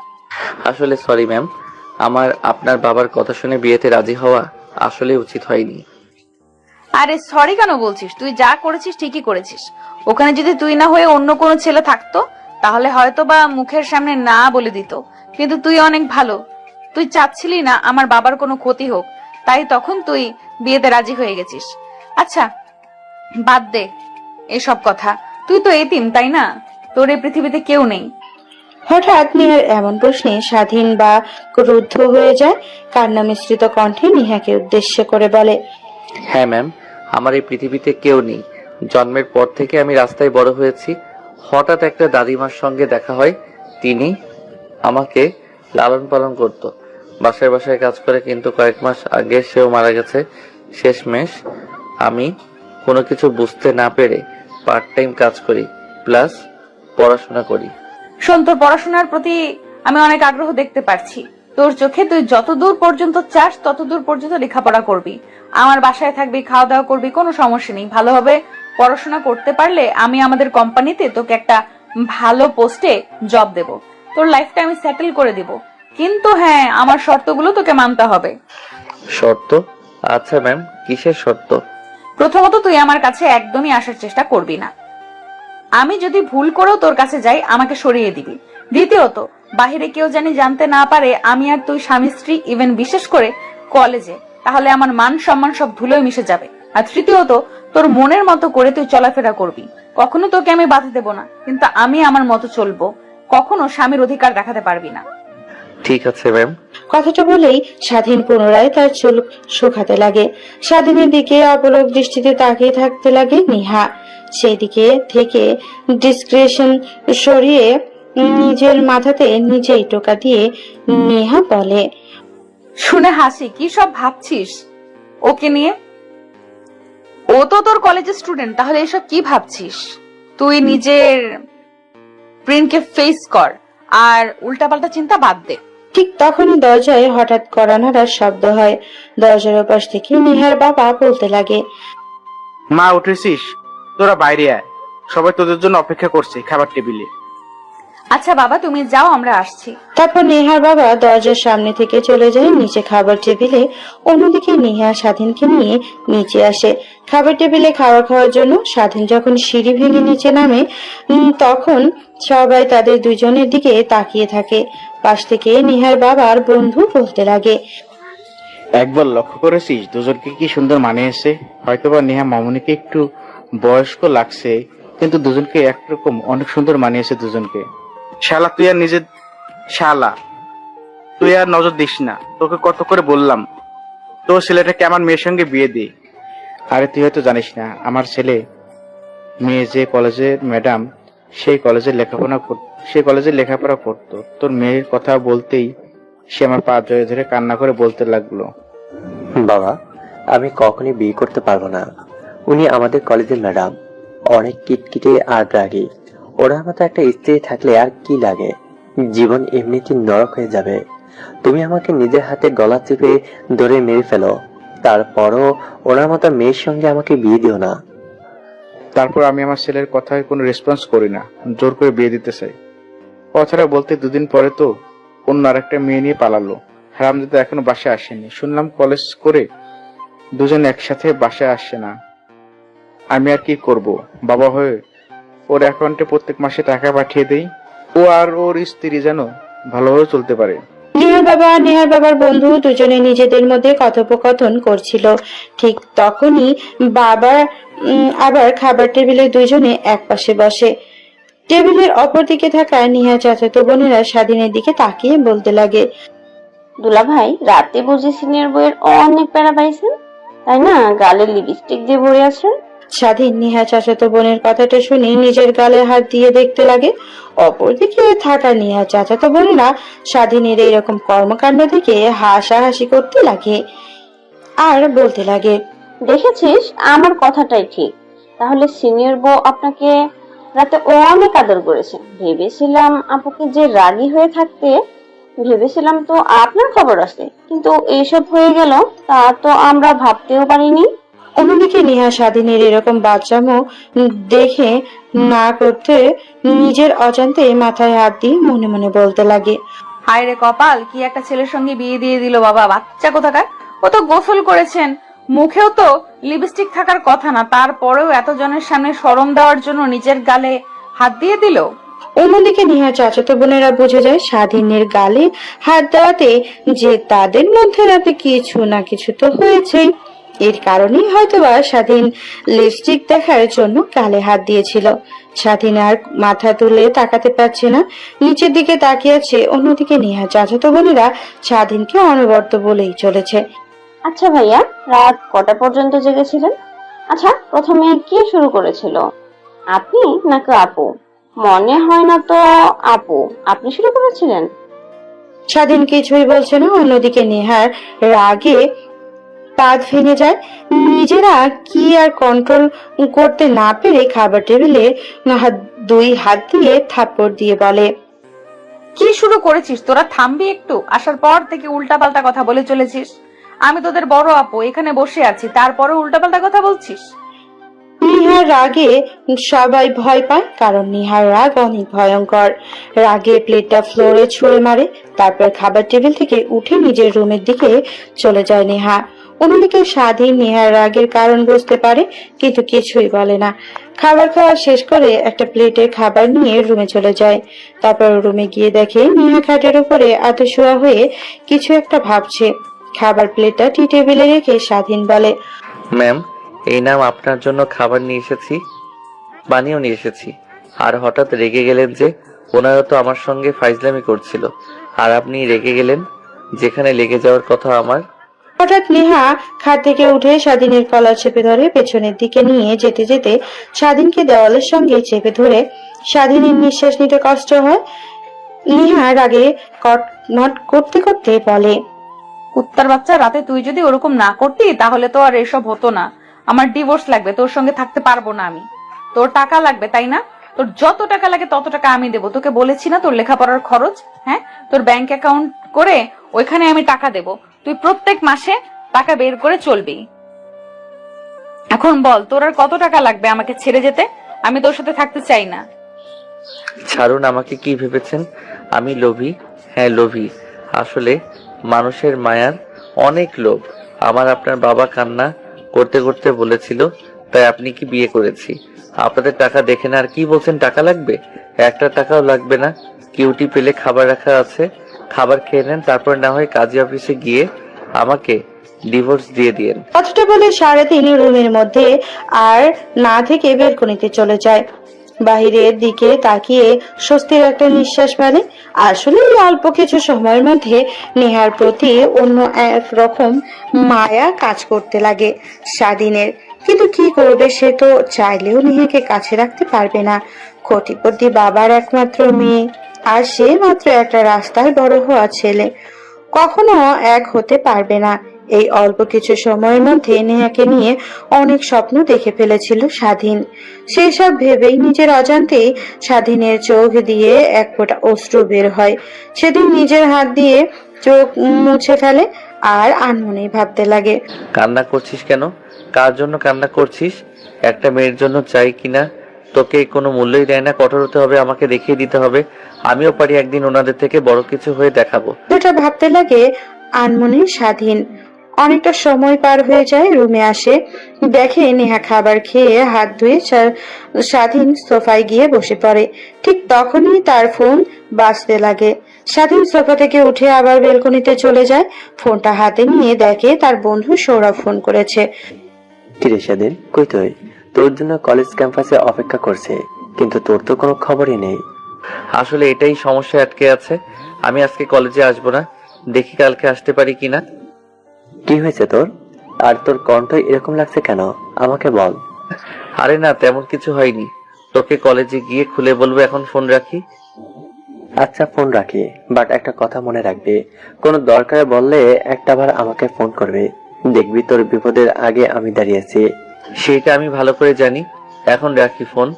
আসলে সরি ম্যাম, আমার আপনার বাবার কথা শুনে বিয়েতে রাজি হওয়া আসলে উচিত হয়নি। আরে সরি কেন বলছিস? তুই যা করেছিস ঠিকই করেছিস। ওখানে যদি তুই না হয়ে অন্য কোনো ছেলে থাকতো তাহলে হয়তো বা মুখের সামনে না বলে দিত, কিন্তু তুই অনেক ভালো। তুই চাচ্ছিলি না আমার বাবার কোনো ক্ষতি হোক, তাই তখন তুই বিয়েতে রাজি হয়ে গেছিস। আচ্ছা বাদ দে এসব কথা, তুই তো এতিম তাই না? তোর এই পৃথিবীতে কেউ নেই। হঠাৎ নেহার এমন প্রশ্নে স্বাধীন বা ক্রুদ্ধ হয়ে যায়। কান্না মিশ্রিত কণ্ঠে নেহাকে উদ্দেশ্য করে বলে, হ্যাঁ ম্যাম, আমার এই পৃথিবীতে কেউ নেই। জন্মের পর থেকে আমি রাস্তায় বড় হয়েছি। হঠাৎ একটা দাদিমার সঙ্গে দেখা হয়, তিনি আমাকে লালন পালন করত, বাসায় বাসায় কাজ করে, কিন্তু কয়েক মাস আগে সেও মারা গেছে। শেষমেশ আমি কোনো কিছু বুঝতে না পেরে পার্ট টাইম কাজ করি, প্লাস পড়াশোনা করি। শোন, তোর পড়াশোনার প্রতি আমি অনেক আগ্রহ দেখতে পাচ্ছি। তোর চোখে তুই যতদূর পর্যন্ত চাস ততদূর পর্যন্ত লেখাপড়া করবি, আমার বাসায় থাকবি, খাওয়া দাওয়া করবি, কোনো সমস্যা নেই। ভালোভাবে পড়াশোনা করতে পারলে আমি আমাদের কোম্পানিতে তোকে একটা ভালো পোস্টে জব দেব, তোর লাইফটা আমি সেটেল করে দিব। কিন্তু হ্যাঁ, আমার শর্তগুলো তোকে মানতে হবে। শর্ত? আচ্ছা ম্যাম, কিসের শর্ত? প্রথমত, তুই আমার কাছে একদমই আসার চেষ্টা করবি না। আমি যদি ভুল করেও তোর কাছে যাই আমাকে সরিয়ে দিবি। দ্বিতীয়ত, বাহিরে কেউ জানি জানতে না পারে আমি আর তুই স্বামী স্ত্রী, ইভেন বিশেষ করে কলেজে, তাহলে আমার মান সম্মান সব ধুলোয় মিশে যাবে। আর তৃতীয়ত, তোর মনের মতো করে তুই চলাফেরা করবি, কখনো তোকে আমি বাধা দেব না, কিন্তু আমি আমার মতো চলবো, কখনো স্বামীর অধিকার দেখাতে পারবি না। ঠিক আছে ম্যাম। কথাটা বলেই স্বাধীন পুনরায় তার চুল শুকাতে লাগে। স্বাধীনের দিকে অপলক দৃষ্টিতে তাকিয়ে থাকতে লাগে নেহা। সেদিকে থেকে ডিসক্রিশন সরিয়ে নিজের মাথাতে নিজেই টোকা দিয়ে নেহা বলে, শুনে হাসি, কি সব ভাবছিস ওকে নিয়ে? ও তো তোর কলেজের স্টুডেন্ট, তাহলে এসব কি ভাবছিস? তুই নিজের ব্রেনকে ফেস কর আর উল্টাপাল্টা চিন্তা বাদ দে। ঠিক তখনই দরজায় হঠাৎ কড়া নাড়ার শব্দ হয়। দরজার ওপাশ থেকে নেহার বাবা বলতে লাগে, মা উঠেছিস? তোরা বাইরে আয়, সবাই তোদের জন্য অপেক্ষা করছে খাবার টেবিলে। আচ্ছা বাবা, তুমি যাও, আমরা আসছি। তারপর নেহার বাবা দরজার সামনে থেকে চলে যায় নিচে খাবার টেবিলে। অন্যদিকে নেহা স্বাধীনকে নিয়ে নিচে আসে খাবার টেবিলে খাবার খাওয়ার জন্য। স্বাধীন যখন সিঁড়ি ভেঙে নিচে নামে তখন সবাই তাদের দুজনের দিকে তাকিয়ে থাকে। পাশ থেকে নেহার বাবার বন্ধু বলতে লাগে, একবার লক্ষ্য করেছিস দুজনকে কি সুন্দর মানিয়েছে? হয়তোবা নেহা মামুনিকে একটু বয়স্ক লাগছে, কিন্তু দুজনকে একরকম অনেক সুন্দর মানিয়েছে দুজনকে। শালা তুই আর নিজের শালা তুই আর নজর দিস না, তোকে কত করে বললাম তোর ছেলেটাকে আমার মেয়ের সঙ্গে বিয়ে দে। আরে তুই হয়তো জানিস না, আমার ছেলে মেয়ে যে কলেজের ম্যাডাম, সেই কলেজে লেখাপড়া সে কলেজে লেখাপড়া করতো। তোর মেয়ের কথা বলতেই সে আমার পা জড়িয়ে ধরে কান্না করে বলতে লাগলো, বাবা, আমি কখনই বিয়ে করতে পারবো না। উনি আমাদের কলেজের ম্যাডাম, অনেক কিটকিটে আর রাগী। ওনার মতো একটা স্ত্রী থাকলে আর কি লাগে, জীবন এমনিতেই নরক হয়ে যাবে। তুমি আমাকে নিজের হাতে গলা চেপে ধরে মেরে ফেলো, তারপরও ওনার মতো মেয়ের সঙ্গে আমাকে বিয়ে দিও না। তারপর আমি আমার ছেলের কথায় কোনো রেসপন্স করি না, জোর করে বিয়ে দিতে চাই। কথাটা বলতে দুদিন পরে তো অন্য আরেকটা মেয়ে নিয়ে পালালো। হারামজাদা এখনো বাসায় আসেনি। শুনলাম কলেজ করে দুজন একসাথে বাসায় আসে না। আমি আর কি করব, বাবা হয়ে ওর অ্যাকাউন্টে প্রত্যেক মাসে টাকা পাঠিয়ে দেই, ও আর ওর স্ত্রী যেন ভালোভাবে চলতে পারে। নেহার বাবা আর নেহার বাবার বন্ধু দুজনে নিজেদের মধ্যে কথোপকথন করছিল। ঠিক তখনই বাবা আবার খাবার টেবিলে দুইজনে এক পাশে বসে। টেবিলের অপর দিকে থাকা নিহা চাচাতো বোনেরা স্বাধীনের দিকে তাকিয়ে বলতে লাগে, দুলা ভাই, রাতে বুঝি সিনিয়র বইয়ের অনেক প্যারা পাইছেন, তাই না? গালে লিপস্টিক দিয়ে ভরে আছেন। স্বাধীন নিহা চাচাতো বোনের কথাটা শুনে নিজের গালে হাত দিয়ে দেখতে লাগে। অপরদিকে থাকা নিহা চাচাতো বোনেরা স্বাধীনের এইরকম কর্মকাণ্ড দেখে হাসাহাসি করতে লাগে আর বলতে লাগে, দেখেছিস, আমার কথাটাই ঠিক। তাহলে সিনিয়র বউ আপনাকে রাতে অনেক আদর করেছে। ভেবেছিলাম আপুকে যে রাগী হয়ে থাকতে, ভেবেছিলাম তো আপনার খবর আছে, কিন্তু এইসব হয়ে গেল তা তো আমরা ভাবতেও পারিনি। অন্যদিকে নিহা স্বাধীনের এরকম বাচ্চামো দেখে না করতে নিজের অজান্তে মাথায় হাত দিয়ে মনে মনে বলতে লাগে, হায় রে কপাল, কি একটা ছেলের সঙ্গে বিয়ে দিয়ে দিল বাবা, বাচ্চা কোথাকার। ও তো গোসল করেছেন, মুখেও তো লিপস্টিক থাকার কথা না, তারপরেও এতজনের সামনে শরম দেওয়ার জন্য নিজের গালে হাত দিয়ে দিল। অন্যদিকে নিহা চাচাতো বোনেরা বুঝে যায় স্বাধীনের গালে হাত দেওয়াতে যে তাদের মধ্যে রাতে কিছু না কিছু তো হয়েছে। এর কারণেই হয়তোবা স্বাধীন লিপস্টিক দেখার জন্য গালে হাত দিয়েছিল। স্বাধীন আর মাথা তুলে তাকাতে পারছে না, নিচের দিকে তাকিয়ে আছে। অন্যদিকে নিহা চাচাতো বোনেরা স্বাধীনকে অনবরত বলেই চলেছে, আচ্ছা ভাইয়া, রাত কটা পর্যন্ত জেগেছিলেন? আচ্ছা, প্রথমে কে শুরু করেছিল, আপনি নাকি আপু? মনে হয় না তো আপু, আপনি শুরু করেছিলেন। স্বাধীন কিছুই বলছে না। অন্যদিকে নেহার রাগে পাত ভেঙে যায়। নিজেরা কি আর কন্ট্রোল করতে না পেরে খাবার টেবিলে দুই হাত দিয়ে থাপ্পড় দিয়ে বলে, কি শুরু করেছিস তোরা? থামবি একটু? আসার পর থেকে উল্টাপাল্টা কথা বলে চলেছিস। আমি তোদের বড় আপু, এখানে বসে আছি, তারপরে উল্টাপাল্টা কথা বলছিস। নিহার রাগে সবাই ভয় পায়, কারণ নিহার রাগ অনেক ভয়ঙ্কর। রাগে প্লেটটা ফ্লোরে ছুঁড়ে মারে, তারপর খাবার টেবিল থেকে উঠে নিজের রুমের দিকে চলে যায় নেহা। অন্যদিকে স্বাধীন নেহার রাগের কারণ বুঝতে পারে, কিন্তু কিছুই বলে না। খাবার খাওয়া শেষ করে একটা প্লেটে খাবার নিয়ে রুমে চলে যায়। তারপর রুমে গিয়ে দেখে নেহা খাটের উপরে আতশোয়া হয়ে কিছু একটা ভাবছে। খাবার প্লেটটা টি টেবিলে রেখে স্বাধীন বলে, ম্যাম, এই নাম আপনার জন্য খাবার নিয়ে এসেছি, পানিও নিয়ে এসেছি। আর হঠাৎ রেগে গেলেন যে? ওনারা তো আমার সঙ্গে ফাইজলামি করছিল, আর আপনি রেগে গেলেন। যেখানে লেগে যাওয়ার কথা আমার। হঠাৎ নেহা খাট থেকে উঠে স্বাধীনের কলার চেপে ধরে পেছনের দিকে নিয়ে যেতে যেতে স্বাধীনকে দেওয়ালের সঙ্গে চেপে ধরে স্বাধীনের নিঃশ্বাস নিতে কষ্ট হয়। নেহা রাগে কটমট করতে করতে বলে, কুত্তার বাচ্চা, রাতে তুই যদি ওরকম না করতি তাহলে তো আর এসব হতো না। আমার ডিভোর্স লাগবে, তোর সঙ্গে থাকতে পারবো না আমি। তোর টাকা লাগবে তাই না? তোর যত টাকা লাগে তত টাকা আমি দেবো। তোকে বলেছি না তোর লেখাপড়ার খরচ, হ্যাঁ, তোর ব্যাংক অ্যাকাউন্ট করে ওইখানে আমি টাকা দেবো। তুই প্রত্যেক মাসে টাকা বের করে চলবি। এখন বল, তোর আর কত টাকা লাগবে আমাকে ছেড়ে যেতে? আমি তোর সাথে থাকতে চাই না। ছাড়ুন, আমাকে কি ভেবেছেন আমি লোভী? হ্যাঁ লোভী, আসলে মানুষের মায়ার অনেক লোভ। আমার আপনার বাবা কান্না করতে করতে বলেছিল, তাই আপনি কি বিয়ে করেছি। আপনাদের টাকা দেখে না আর কি বলছেন টাকা লাগবে? একটা টাকাও লাগবে না। কিউটি পেলে খাবার রাখা আছে, খাবার খেয়ে নেন, তারপর না হয় কাজী অফিসে গিয়ে আমাকে ডিভোর্স দিয়ে দিয়েন। কথাটা বলে 3:30 রুমের মধ্যে আর না থেকে বেলকনিতে চলে যায়। বাহিরের দিকে তাকিয়ে স্বস্তির একটা নিঃশ্বাস ফেলে। আসলে এই অল্প কিছু সময়ের মধ্যে নেহার প্রতি অন্য এক রকম মায়া কাজ করতে লাগে স্বাধীনের। কিন্তু কি করবে, সে তো চাইলেও নেহাকে কাছে রাখতে পারবে না। কোটিপতি বাবার একমাত্র মেয়ে, আর সে মাত্র একটা রাস্তায় বড় হওয়া ছেলে, কখনো এক হতে পারবে না। এই অল্প কিছু সময়ের মধ্যে নেহাকে নিয়ে অনেক স্বপ্ন দেখে ফেলেছিল স্বাধীন। সেই সব ভেবেই নিজের অজান্তেই স্বাধীনের চোখ দিয়ে এক ফোঁটা অশ্রু বের হয়। সেদিন নিজের হাত দিয়ে চোখ মুছে ফেলে আর আনমনেই ভাবতে লাগে, কান্না করছিস কেন? কার জন্য কান্না করছিস? একটা মেয়ের জন্য চাই কিনা? তোকে কোনো মূল্যই দেয় না, কঠোর হতে হবে, আমাকে দেখিয়ে দিতে হবে। আমিও পারি একদিন ওনাদের থেকে বড় কিছু হয়ে দেখাবো। এটা ভাবতে লাগে আনমনে স্বাধীন। অনেকটা সময় পার হয়ে যায়, রুমে আসে, দেখে নেহা খাবার খেয়ে হাত ধুয়ে স্বাধীন সোফায় গিয়ে বসে পড়ে। ঠিক তখনই তার ফোন বাজতে লাগে। স্বাধীন সোফা থেকে উঠে আবার বেলকনিতে চলে যায়। ফোনটা হাতে নিয়ে দেখে তার বন্ধু সৌরভ ফোন করেছে। কিরে স্বাধীন, কই তুই? তোর জন্য কলেজ ক্যাম্পাসে অপেক্ষা করছে, কিন্তু তোর তো কোনো খবরই নেই। আসলে এটাই সমস্যা আটকে আছে। আমি আজকে কলেজে আসবো না, দেখি কালকে আসতে পারি কিনা। কি হয়েছে তোর? আর তোর কণ্ঠ এরকম লাগছে কেন, আমাকে বল। আরে না, তেমন কিছু হয়নি। তোকে কলেজে গিয়ে খুলে বলবো, এখন ফোন রাখি। আচ্ছা, ফোন রাখি, বাট একটা কথা মনে রাখবি, কোনো দরকারে বললে একটাবার আমাকে ফোন করবে। দেখবি তোর বিপদের আগে আমি দাঁড়িয়েছি। সেটা আমি ভালো করে জানি। এখন রাখি ফোন।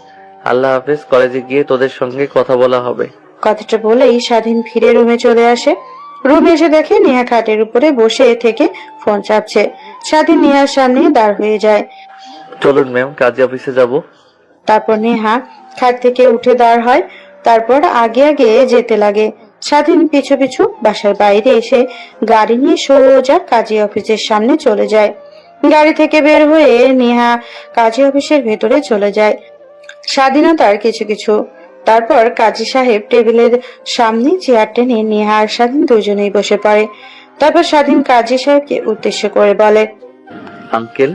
আল্লাহ হাফেজ। কলেজে গিয়ে তোদের সঙ্গে কথা বলা হবে। কথাটা বলেই স্বাধীন ফিরে রুমে চলে আসে। রুমে এসে দেখে নেহা খাটের উপরে বসে থেকে ফোন চাপছে। স্বাধীন নেহার সামনে দাঁড় হয়ে যায়। চলুন ম্যাম, কাজে অফিসে যাব। তারপর নেহা খাট থেকে উঠে দাঁড় হয়, তারপর আগে আগে যেতে লাগে। স্বাধীন পিছু পিছু বাসার বাইরে এসে গাড়ি নিয়ে সোজা কাজী অফিসের সামনে চলে যায়। গাড়ি থেকে বের হয়ে নেহা কাজী অফিসের ভেতরে চলে যায়। স্বাধীনতার কিছু কিছু। তারপর কাজী সাহেব টেবিলের সামনে চেয়ার টেনে নেহা আর স্বাধীন দুজনেই বসে পড়ে। তারপর স্বাধীন কাজী সাহেবকে উদ্দেশ্য করে বলে, আঙ্কেল,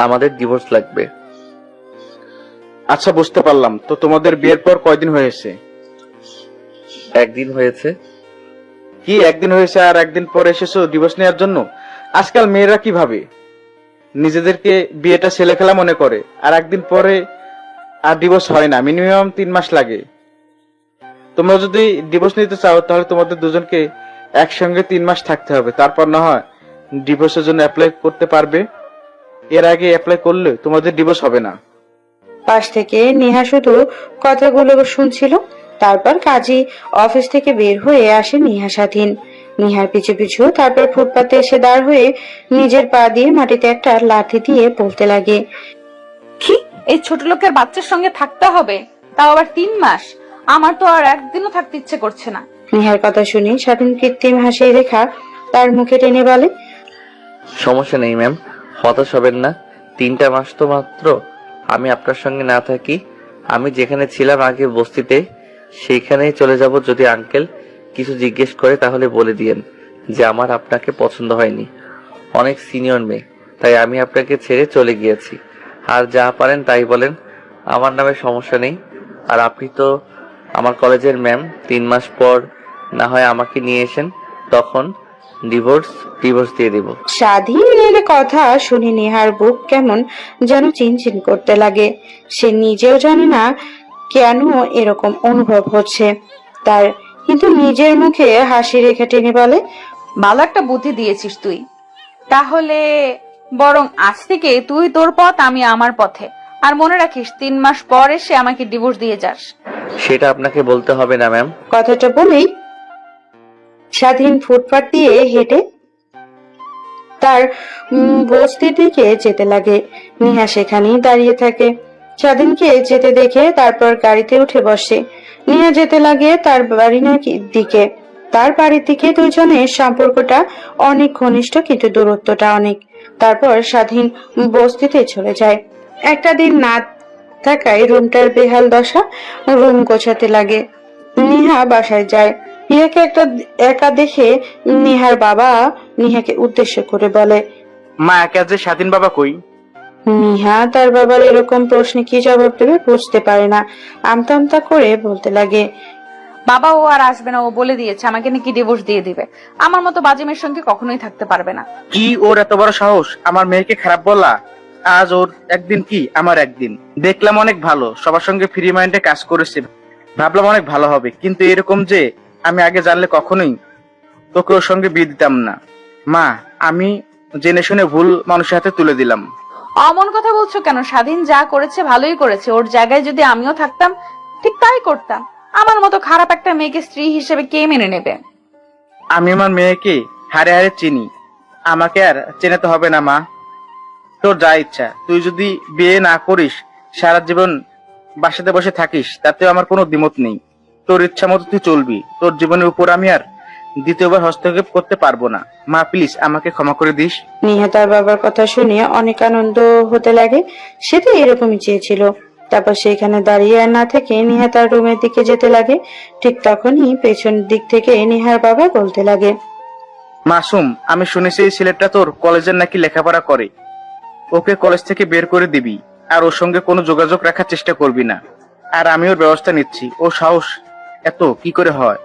আমাদের ডিভোর্স লাগবে। আচ্ছা, বুঝতে পারলাম। তো তোমাদের বিয়ের পর কয়দিন হয়েছে? একদিন হয়েছে। কি একদিন হয়েছে আর একদিন পর এসেছো ডিভোর্স নেওয়ার জন্য? আজকাল মেয়েরা কি ভাবে, নিজেদেরকে বিয়েটা ছেলে খেলা মনে করে, আর একদিন পরে আর ডিভোর্স হয় না, মিনিমাম 3 মাস লাগে। তোমরা যদি ডিভোর্স নিতে চাও তাহলে তোমাদের দুজনকে একসঙ্গে 3 মাস থাকতে হবে, তারপর না হয় ডিভোর্সের জন্য অ্যাপ্লাই করতে পারবে। এর আগে অ্যাপ্লাই করলে তোমাদের ডিভোর্স হবে না। পাশ থেকে নেহা শুধু কথাগুলো শুনছিল। তারপর কাজী অফিস থেকে বের হয়ে আসে নেহা স্বাধীন। নেহার পিছু পিছু তারপর ফুটপাতে এসে দাঁড় হয়ে নিজের পা দিয়ে মাটিতে একটা লাথি দিয়ে বলতে লাগে, কি, এই ছোট লোকের বাচ্চার সঙ্গে থাকতে হবে, তাও আবার 3 মাস? আমার তো আর একদিনও থাকতে ইচ্ছে করছে না। নেহার কথা শুনে স্বাধীন কৃত্রিম হাসি রেখা তার মুখে টেনে বলে, সমস্যা নেই ম্যাম, হতাশ হবেন না। 3টা মাস তো মাত্র। আমি আপনার সঙ্গে না থাকি, আমি যেখানে ছিলাম আগে বস্তিতে সেইখানেই চলে যাব। যদি আঙ্কেল কিছু জিজ্ঞেস করে তাহলে বলে দিয়েন যে আমার আপনাকে পছন্দ হয়নি। অনেক সিনিয়র মেয়ে, তাই আমি আপনাকে ছেড়ে চলে গিয়েছি। আর যা পারেন তাই বলেন, আমার নামে সমস্যা নেই। আর আপনি তো আমার কলেজের ম্যাম, 3 মাস পর না হয় আমাকে নিয়ে এসেন, তখন ডিভোর্স দিয়ে দিব। স্বাধীনের কথা শুনে নেহার বুক কেমন যেন চিনচিন করতে লাগে। সে নিজেও জানে না কেন এরকম অনুভব হচ্ছে তার, কিন্তু নিজের মুখে হাসি রেখে টেনে বলে, ভালো একটা বুদ্ধি দিয়েছিস তুই। তাহলে বরং আজ থেকে তুই তোর পথ, আমি আমার পথে। আর মনে রাখিস, 3 মাস পর এসে আমাকে ডিভোর্স দিয়ে যাস। সেটা আপনাকে বলতে হবে না ম্যাম। কথাটা বলেই স্বাধীন ফুটপাত দিয়ে হেঁটে তার বস্তির দিকে যেতে লাগে। নেহা সেখানেই দাঁড়িয়ে থাকে। স্বাধীনকে যেতে দেখে তারপর গাড়িতে উঠে বসে। নেহা যেতে লাগে তার বাড়ির দিকে। তার বাড়ির দিকে দুজনের সম্পর্কটা অনেক ঘনিষ্ঠ, কিন্তু দূরত্বটা অনেক। তারপর স্বাধীন বস্তিতে চলে যায়। একটা দিন না থাকায় রুমটার বেহাল দশা, রুম গোছাতে লাগে। নেহা বাসায় যায়। নেহাকে একা দেখে নেহার বাবা নেহাকে উদ্দেশ্য করে বলে, মা, একা যে স্বাধীন বাবা কই? নেহা তার বাবার এরকম প্রশ্নে কি জবাব দেবে বুঝতে পারে না। আমতা আমতা করে বলতে লাগে, বাবা ও আর আসবে না, ও বলে দিয়েছে আমাকে নাকি ডিভোর্স দিয়ে দিবে। আমার মতো বাজে মেয়ের সঙ্গে কখনোই থাকতে পারবে না। কি ওর এত বড় সাহস আমার মেয়েকে খারাপ বলা? আজ ওর একদিন কি আমার একদিন। দেখলাম অনেক ভালো, সবার সঙ্গে ফ্রি মাইন্ডে কাজ করেছে, ভাবলাম অনেক ভালো হবে, কিন্তু এরকম যে আমি আগে জানলে কখনোই তোকে ওর সঙ্গে বিয়ে দিতাম না। মা, আমি জেনে শুনে ভুল মানুষের হাতে তুলে দিলাম। অমন কথা বলছো কেন? স্বাধীন যা করেছে ভালোই করেছে। ওর জায়গায় যদি আমিও থাকতাম ঠিক তাই করতাম। আমার মতো খারাপ একটা মেয়েকে স্ত্রী হিসেবে কে মেনে নেবে? আমি আমার মেয়েকে হারে হারে চিনি, আমাকে আর চেনাতে হবে না মা। তোর যা ইচ্ছা, তুই যদি বিয়ে না করিস, সারা জীবন বাসাতে বসে থাকিস, তাতেও আমার কোনো দ্বিমত নেই। তোর ইচ্ছা মতো তুই চলবি, তোর জীবনের উপর আমি আর দ্বিতীয়বার হস্তক্ষেপ করতে পারবো না। মা প্লিজ আমাকে ক্ষমা করে দিস। নিহা তার বাবার কথা শুনে অনেক আনন্দ হতে লাগে। সে তো এরকমই চেয়েছিল। তারপর সেখানে দাঁড়িয়ে আর না থেকে নিহা তার রুমের দিকে যেতে লাগে। ঠিক তখনই পেছন দিক থেকে নিহার বাবা বলতে লাগে, মাসুম, আমি শুনেছি এই ছেলেটা তোর কলেজের নাকি লেখাপড়া করে, ওকে কলেজ থেকে বের করে দিবি আর ওর সঙ্গে কোনো যোগাযোগ রাখার চেষ্টা করবি না। আর আমি ওর ব্যবস্থা নিচ্ছি। ও সাহস এত কি করে হয়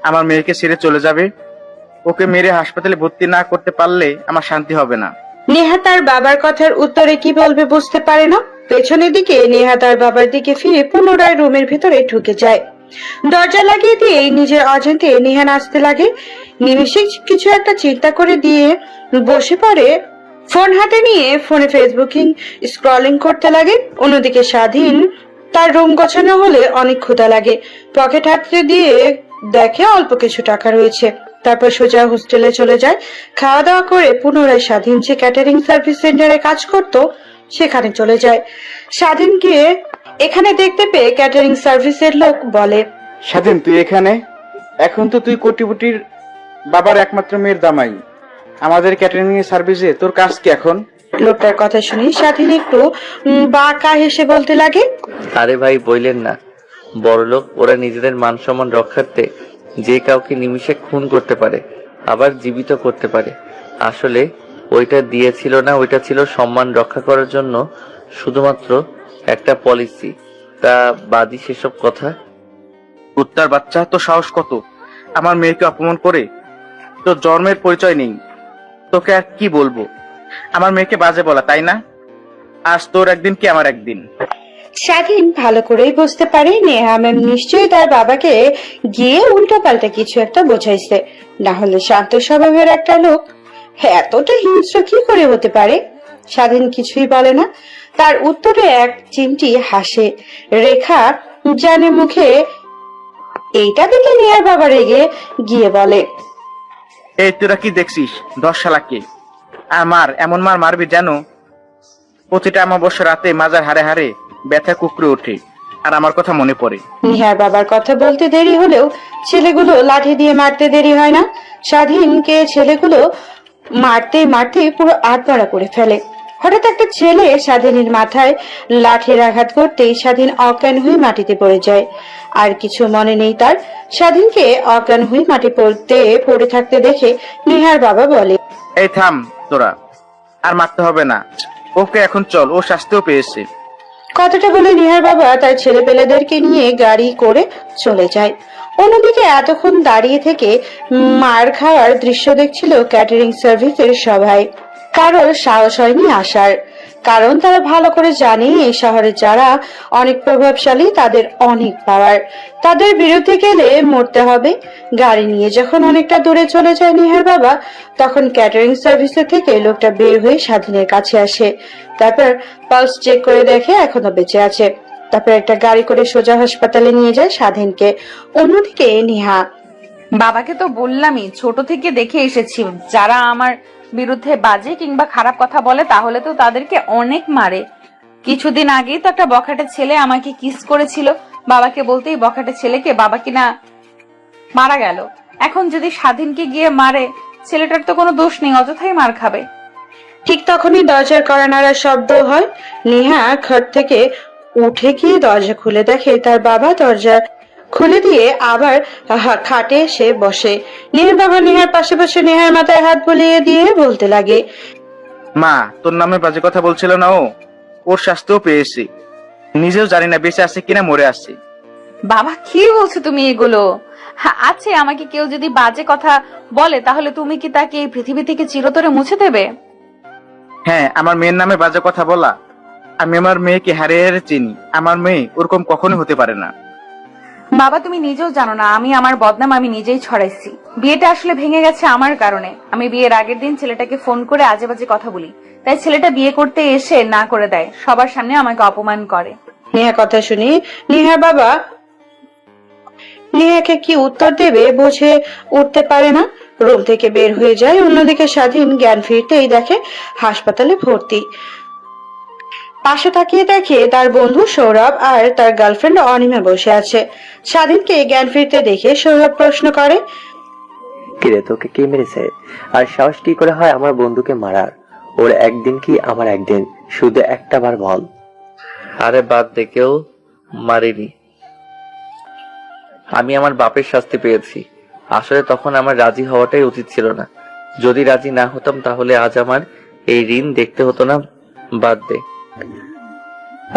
আমার মেয়েকে ছেড়ে চলে যাবে? ওকে মেরে হাসপাতালে ভর্তি না করতে পারলে আমার শান্তি হবে না। নেহা তার বাবার কথার উত্তরে কি বলবে বুঝতে পারে না। পেছনের দিকে নেহা তার বাবার দিকে ফিরে পুনরায় রুমের ভিতরে ঢুকে যায়। দরজা লাগিয়ে দিয়ে নিজের অজান্তে নেহা নাচতে লাগে। নিমেষে কিছু একটা চিন্তা করে দিয়ে বসে পড়ে। ফোন হাতে নিয়ে ফোনে ফেসবুকিং স্ক্রলিং করতে লাগে। অন্যদিকে স্বাধীন তার রুম গোছানো হলে অনেক ক্ষুধা লাগে। পকেট হাতে দিয়ে দেখে অল্প কিছু টাকা রয়েছে। তারপর সোজা হোস্টেলে চলে যায়। খাওয়া দাওয়া করে পুনরায় স্বাধীন যে ক্যাটারিং সার্ভিস সেন্টারে কাজ করত সেখানে চলে যায়। স্বাধীনকে এখানে দেখতে পেয়ে ক্যাটারিং সার্ভিসের লোক বলে, স্বাধীন, তুই এখানে? এখন তো তুই কোটিপতির বাবার একমাত্র মেয়ের জামাই, আমাদের ক্যাটারিং সার্ভিসে তোর কাজ কি এখন? লোকটার কথা শুনে স্বাধীন একটু বাঁকা হেসে বলতে লাগে, আরে ভাই বললেন না, বড়লোক ওরা নিজেদের মান সম্মান রক্ষার্থে যে কাউকে নিমিষে খুন করতে পারে, আবার জীবিত করতে পারে। আসলে ওইটা দিয়েছিল না, ওইটা ছিল সম্মান রক্ষা করার জন্য শুধুমাত্র একটা পলিসি। তা বাদি সেসব কথা। কুত্তার বাচ্চা, তো সাহস কত আমার মেয়েকে অপমান করে? তোর জন্মের পরিচয় নেই, তোকে আর কি বলবো? আমার মেয়েকে বাজে বলা, তাই না? আজ তোর একদিন কি আমার একদিন। স্বাধীন ভালো করেই বুঝতে পারে নেহা ম্যাম নিশ্চয়ই তার বাবাকে গিয়ে উল্টো পাল্টা কিছু একটা বোঝাইছে, না হলে শান্ত স্বভাবের একটা লোক এতটা হিংস্র কি করে হতে পারে। স্বাধীন কিছুই বলে না। তার উত্তরে এক চিমটি হাসে। রেখা জানে মুখে এইটা দেখে নেহার বাবা রেগে গিয়ে বলে, এই তোরা কি দেখছিস? 10 শালাকে আর মার, এমন মার মারবি যেন প্রতিটা অমাবস্যা রাতে মাজার হারে হারে ব্যথা কুকড়ে ওঠে আর আমার কথা মনে পড়ে। নিহার বাবার কথা বলতে দেরি হলেও ছেলেগুলো লাঠি দিয়ে মারতে দেরি হয় না। স্বাধীনকে ছেলেগুলো মারতে মারতে পুরো আধমরা করে ফেলে। হঠাৎ একটা ছেলে স্বাধীনের মাথায় লাঠির আঘাত করতেই স্বাধীন অজ্ঞান হয়ে মাটিতে পড়ে যায়। আর কিছু মনে নেই তার। স্বাধীনকে অজ্ঞান হয়ে মাটি পড়ে থাকতে দেখে নিহার বাবা বলে, এই থাম তোরা, আর মারতে হবে না, ওকে এখন চল, ও শাস্তিও পেয়েছে। কথাটা বলে নিহার বাবা তার ছেলে পেলেদেরকে নিয়ে গাড়ি করে চলে যায়। অন্যদিকে এতক্ষণ দাঁড়িয়ে থেকে মার খাওয়ার দৃশ্য দেখছিল ক্যাটারিং সার্ভিসের সবাই। কারোর সাহস হয়নি আসার, কারণ তারা ভালো করে জানে এই শহরে যারা অনেক প্রভাবশালী তাদের অনেক পাওয়ার, তাদের বিরুদ্ধে গেলে মরতে হবে। গাড়ি নিয়ে যখন অনেকটা দূরে চলে যায় নিহার বাবা, তখন ক্যাটারিং সার্ভিসের থেকে লোকটা বের হয়ে স্বাধীনের কাছে আসে। তারপর পালস চেক করে দেখে এখনো বেঁচে আছে। তারপর একটা গাড়ি করে সোজা হাসপাতালে নিয়ে যায় স্বাধীনকে। অন্যদিকে নিহা, বাবাকে তো বললামই, ছোট থেকে দেখে এসেছি যারা আমার বিরুদ্ধে বাজে কিংবা খারাপ কথা বলে তাহলে তো তাদেরকে অনেক মারে। কিছুদিন আগেই তো একটা বখাটে ছেলে আমাকে কিস করেছিল, বাবাকে বলতেই বখাটে ছেলেকে বাবা কিনা মারা গেল। এখন যদি স্বাধীনকে গিয়ে মারে, ছেলেটার তো কোনো দোষ নেই, অযথাই মার খাবে। ঠিক তখনই দরজার কড়া নাড়ার শব্দ হয়। নেহা ঘর থেকে উঠে গিয়ে দরজা খুলে দেখে তার বাবা দরজা খুলে দিয়ে আবার খাটে এসে বসে। নেহার বাবা নেহার পাশে বসে নেহার মাথায় হাত বুলিয়ে দিয়ে বলতে লাগে, মা, তোর নামে বাজে কথা বলছিল না, ওর শাস্তিও পেয়েছে। নিজেও জানি না বেঁচে আছে কিনা মরে আছে। বাবা কি বলছো তুমি এগুলো? আছে, আমাকে কেউ যদি বাজে কথা বলে তাহলে তুমি কি তাকে এই পৃথিবী থেকে চিরতরে মুছে দেবে? হ্যাঁ, আমার মেয়ের নামে বাজে কথা বলা। আমি আমার মেয়েকে হারিয়ে চিনি। আমার মেয়ে ওরকম কখনোই হতে পারে না। বাবা, তুমি নিজেও জানো না আমি আমার বদনাম আমি নিজেই ছড়াইছি। বিয়েটা আসলে ভেঙে গেছে আমার কারণে। আমি বিয়ের আগের দিন ছেলেটাকে ফোন করে আজে বাজে কথা বলি, তাই ছেলেটা বিয়ে করতে এসে না করে দেয়, সবার সামনে আমাকে অপমান করে। নেহা কথা শুনে নেহার বাবা নেহাকে কি উত্তর দেবে বুঝে উঠতে পারে না। রুম থেকে বের হয়ে যায়। অন্যদিকে স্বাধীন জ্ঞান ফিরতেই দেখে হাসপাতালে ভর্তি। পাশে তাকিয়ে দেখে তার বন্ধু সৌরভ আর তার গার্লফ্রেন্ড অনিমা বসে আছে। স্বাধীনকে জ্ঞান ফিরতে দেখে সৌরভ প্রশ্ন করে, কিরে, তোকে কে মেরেছে? আর সাহস কি করে হয় আমার বন্ধুকে মারার? ওর একদিন কি আমার একদিন, শুধু একটা বার বল। আরে বাদ দে, কেউ মারিনি। আমি আমার বাপের শাস্তি পেয়েছি। আসলে তখন আমার রাজি হওয়াটাই উচিত ছিল না। যদি রাজি না হতাম তাহলে আজ আমার এই ঋণ দেখতে হতো না। বাদ দে।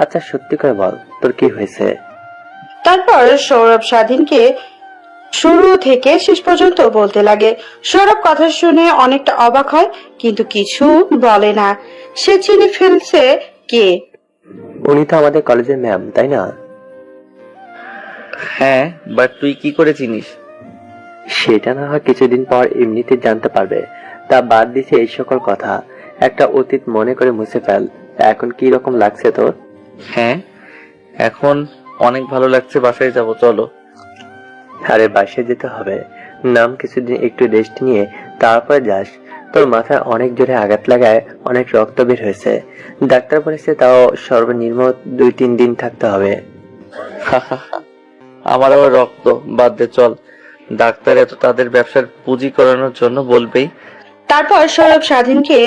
আচ্ছা সত্যি করে বল, তোর কি হয়েছে? তারপর সৌরভ স্বাধীনকে শুরু থেকে শেষ পর্যন্ত বলতে লাগে। সৌরভ কথা শুনে অনেকটা অবাক হয়, কিন্তু কিছু বলে না। সে চিনে ফেলছে কে। উনি তো আমাদের কলেজের ম্যাম, তাই না? হ্যাঁ, বাট তুই কি করে চিনিস? সেটা না হয় কিছুদিন পর এমনিতে জানতে পারবে। তা বাদ দিছে এই সকল কথা। একটা অতীত মনে করে মুছে ফেল। এখন কি রকম লাগছে তোর? হ্যাঁ, এখন অনেক ভালো লাগছে। বাসায় যাব, চলো। আরে বাসায় যেতে হবে? নাম কিছুদিন একটু রেস্ট নিয়ে তারপরে যাস। তোর মাথায় অনেক জোরে আঘাত লাগায় অনেক রক্ত বের হয়েছে। ডাক্তার বলেছে তাও সর্বনিম্ন 2-3 দিন থাকতে হবে। আমার আবার রক্ত? বাদ দে, চল। ডাক্তার এত তাদের ব্যবসার পুঁজি করানোর জন্য বলবেই। তারপর সৌরভ স্বাধীনকে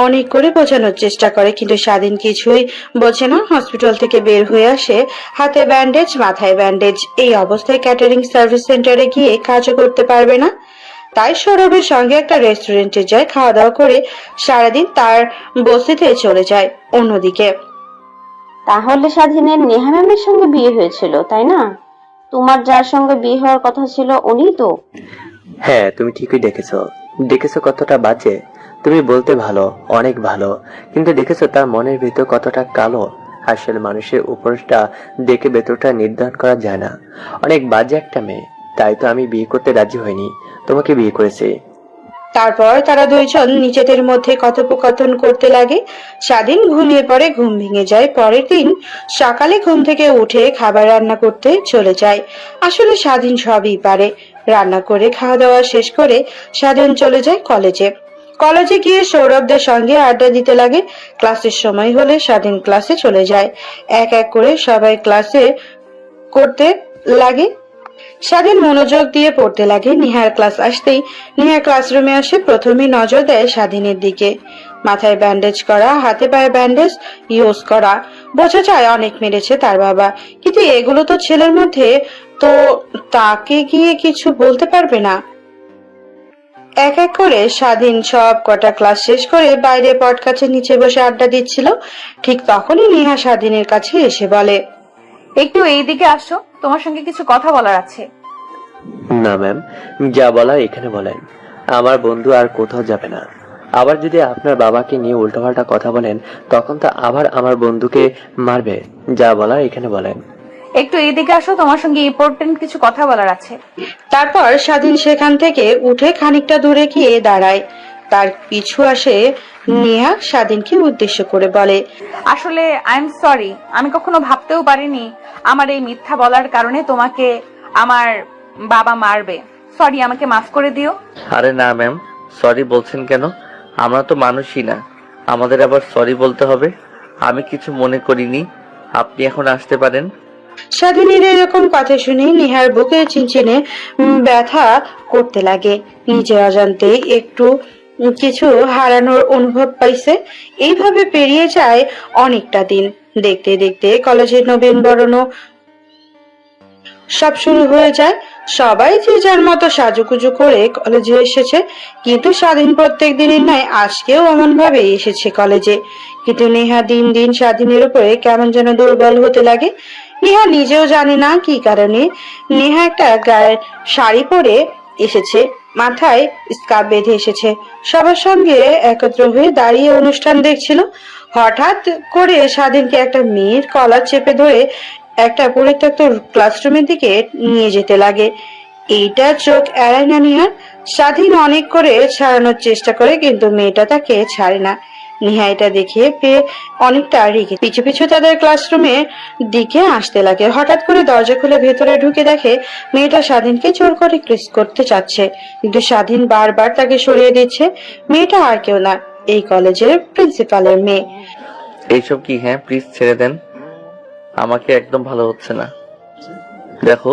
অনেক করে বোঝানোর চেষ্টা করে, কিন্তু স্বাধীন কিছুই বোঝে না। হসপিটাল থেকে বের হয়ে আসে, হাতে ব্যান্ডেজ, মাথায় ব্যান্ডেজ। এই অবস্থায় ক্যাটারিং সার্ভিস সেন্টারে গিয়ে কাজও করতে পারবে না। তাই সৌরভের সঙ্গে একটা রেস্টুরেন্টে যায়, খাওয়া দাওয়া করে সারাদিন তার বস্তিতে চলে যায়। অন্যদিকে তাহলে স্বাধীনের নেহা ম্যামের সঙ্গে বিয়ে হয়েছিল, তাই না? তোমার যার সঙ্গে বিয়ে হওয়ার কথা ছিল উনি তো? হ্যাঁ, তুমি ঠিকই দেখেছো কতটা বাজে। তুমি বলতে ভালো, অনেক ভালো, কিন্তু দেখেছো তার মনের ভিতর কতটা কালো। আসলে মানুষের উপরটা দেখে ভেতরটা নির্ধারণ করা যায় না। অনেক বাজে একটা মেয়ে। তাই তো আমি বিয়ে করতে রাজি হইনি, তোমাকে বিয়ে করেছি। তারপর তারা দুইজন নিজেদের মধ্যে কথোপকথন করতে লাগে। স্বাধীন ঘুমিয়ে পড়ে, ঘুম ভেঙে যায়। পরের দিন সকালে ঘুম থেকে উঠে খাবার রান্না করতে চলে যায়। আসলে স্বাধীন সবই পারে। রান্না করে খাওয়া দাওয়া শেষ করে স্বাধীন চলে যায় কলেজে। কলেজে গিয়ে সৌরভদের সঙ্গে আড্ডা দিতে লাগে। ক্লাসের সময় হলে স্বাধীন ক্লাসে চলে যায়। এক এক করে সবাই ক্লাসে করতে লাগে। স্বাধীন মনোযোগ দিয়ে পড়তে লাগে। নিহার ক্লাস আসতেই নিহা ক্লাসরুমে আসে। প্রথমে নজর দেয় স্বাধীনের দিকে। মাথায় ব্যান্ডেজ করা, হাতে পায়ে ব্যান্ডেজ ইউজ করা। বোঝা যায় অনেক মেরেছে তার বাবা, কিন্তু এগুলো তো ছেলের মধ্যে, তো তাকে গিয়ে কিছু বলতে পারবে না। এক এক করে স্বাধীন সব কটা ক্লাস শেষ করে বাইরে পট গাছের নিচে বসে আড্ডা দিচ্ছিল। ঠিক তখনই নিহা স্বাধীনের কাছে এসে বলে, একটু এইদিকে আসো, তোমার সঙ্গে কিছু কথা বলার আছে। না ম্যাম, যা বলার এখানে বলেন। আমার বন্ধু আর কোথাও যাবে না। আবার যদি আপনার বাবাকে নিয়ে উল্টোপাল্টা কথা বলেন তখন তো আবার আমার বন্ধুকে মারবে। যা বলার এখানে বলেন। একটু এইদিকে আসো, তোমার সঙ্গে ইম্পর্টেন্ট কিছু কথা বলার আছে। তারপর স্বাধীন সেখান থেকে উঠে খানিকটা দূরে গিয়ে দাঁড়ায়। তার পিছু আসে নেহা। স্বাধীনকে উদ্দেশ্য করে বলে, আসলে আই এম সরি, আমি কখনো ভাবতেও পারিনি আমার এই মিথ্যা বলার কারণে তোমাকে আমার বাবা মারবে। সরি, আমাকে মাফ করে দিও। আরে না ম্যাম, সরি বলছেন কেন? আমরা তো মানুষই না, আমাদের আবার সরি বলতে হবে? আমি কিছু মনে করিনি, আপনি এখন আসতে পারেন। স্বাধীনের এরকম কথা শুনে নেহার বুকে চিনচিনে ব্যথা করতে লাগে। নিজের অজান্তে একটু কিছু হারানোর অনুভব পাইছে। এইভাবে পেরিয়ে যায় অনেকটা দিন। দেখতে দেখতে কলেজের নবীন বরণ সব শুরু হয়ে যায়। সবাই যে যার মতো সাজুগুজু করে কলেজে এসেছে, কিন্তু স্বাধীন প্রত্যেক দিনের নয় আজকেও এমন ভাবে এসেছে কলেজে। কিন্তু নেহা দিন দিন স্বাধীনের উপরে কেমন যেন দুর্বল হতে লাগে। নেহা নিজেও জানে না কি কারণে। নেহা একটা গায়ের শাড়ি পরে এসেছে। মাথায় স্কার্ফ বেঁধে এসেছে, সবার সঙ্গে একত্র হয়ে দাঁড়িয়ে অনুষ্ঠান দেখছিল। হঠাৎ করে স্বাধীনকে একটা মেয়ের কলার চেপে ধরে একটা পরিত্যক্ত ক্লাসরুমের দিকে নিয়ে যেতে লাগে। এইটা চোখ এড়ায় না নিহার। স্বাধীন অনেক করে ছাড়ানোর চেষ্টা করে, কিন্তু মেয়েটা তাকে ছাড়ে না। নিহা এটা দেখে পেয়ে অনেকটা রেগে পিছু পিছু তাদের ক্লাসরুমে দিকে আসতে লাগে। হঠাৎ করে দরজা খুলে ভেতরে ঢুকে দেখে মেয়েটা স্বাধীনকে জোর করে কিস করতে চাচ্ছে, কিন্তু স্বাধীন বারবার তাকে সরিয়ে দিচ্ছে। মেয়েটা আর কেউ না, এই কলেজের প্রিন্সিপালের মেয়ে। এইসব কি? হ্যাঁ, প্লিজ ছেড়ে দেন, আমাকে একদম ভালো হচ্ছে না। দেখো,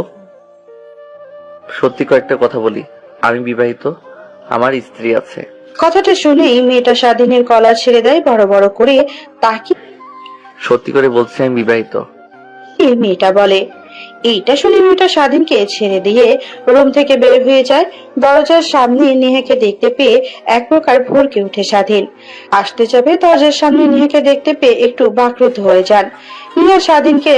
সত্যি কয়েকটা কথা বলি, আমি বিবাহিত, আমার স্ত্রী আছে। কথাটা শুনেই মেয়েটা স্বাধীনের কলার ছেড়ে দেয়, বড় বড় করে তাকে সত্যি করে বলছি আমি বিবাহিত। মেয়েটা বলে। এইটা শুনে মেয়েটা স্বাধীনকে ছেড়ে দিয়ে রুম থেকে বের হয়ে যায়। দরজার সামনে নেহাকে দেখতে পেয়ে এক প্রকার ভরকে উঠে স্বাধীন। আসতে যাবে, দরজার সামনে নেহাকে দেখতে পেয়ে একটু বাকরুদ্ধ হয়ে যান। নেহা স্বাধীনকে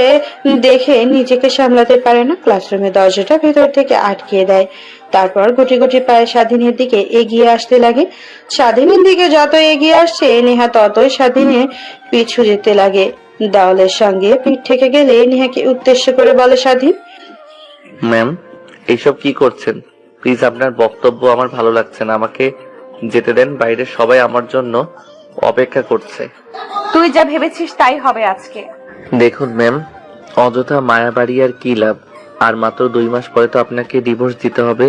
দেখে নিজেকে সামলাতে পারে না, ক্লাসরুমের দরজাটা ভেতর থেকে আটকিয়ে দেয়। তারপর গুটি গুটি পায়ে স্বাধীনের দিকে এগিয়ে আসতে লাগে। স্বাধীনের দিকে যত এগিয়ে আসছে নেহা ততই স্বাধীনের পিছু যেতে লাগে। দেওয়ালের সঙ্গে পিঠ থেকে গেলে নেহাকে উদ্দেশ্য করে বলে স্বাধীন, ম্যাম, এইসব কি করছেন? প্লিজ, আপনার বক্তব্য আমার ভালো লাগছে না, আমাকে যেতে দেন, বাইরে সবাই আমার জন্য অপেক্ষা করছে। তুই যা ভেবেছিস তাই হবে আজকে। দেখুন ম্যাম, অযথা মায়া বাড়ি আর কি লাভ? আর মাত্র 2 মাস পরে তো আপনাকে ডিভোর্স দিতে হবে,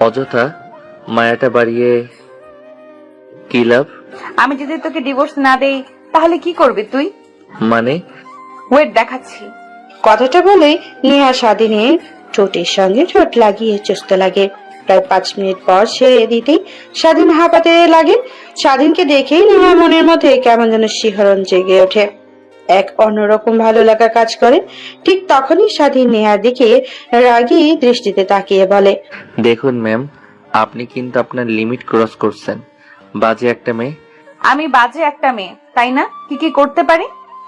অযথা মায়াটা বাড়িয়ে কি লাভ? আমি যদি তোকে ডিভোর্স না দেই তাহলে কি করবি তুই? মানে? ওয়েট দেখাচ্ছি। কথাটা বলেই নেহা স্বাধীনের ঠোঁটের সঙ্গে ঠোঁট লাগিয়ে চুষতে লাগে। প্রায় 5 মিনিট পর ছেড়ে দিতেই স্বাধীন হাঁপাতে লাগে। স্বাধীনকে দেখেই নেহার মনের মধ্যে কেমন যেন শিহরণ জেগে ওঠে, এক অন্যরকম ভালো লাগা কাজ করে। ঠিক তখনই স্বাধীন নেহার দিকে রাগী দৃষ্টিতে তাকিয়ে বলে, দেখুন ম্যাম, আপনি কিন্তু আপনার লিমিট ক্রস করছেন, বাজে একটা মেয়ে। আমি বাজে একটা মেয়ে, তাই না? কি কি করতে পারি?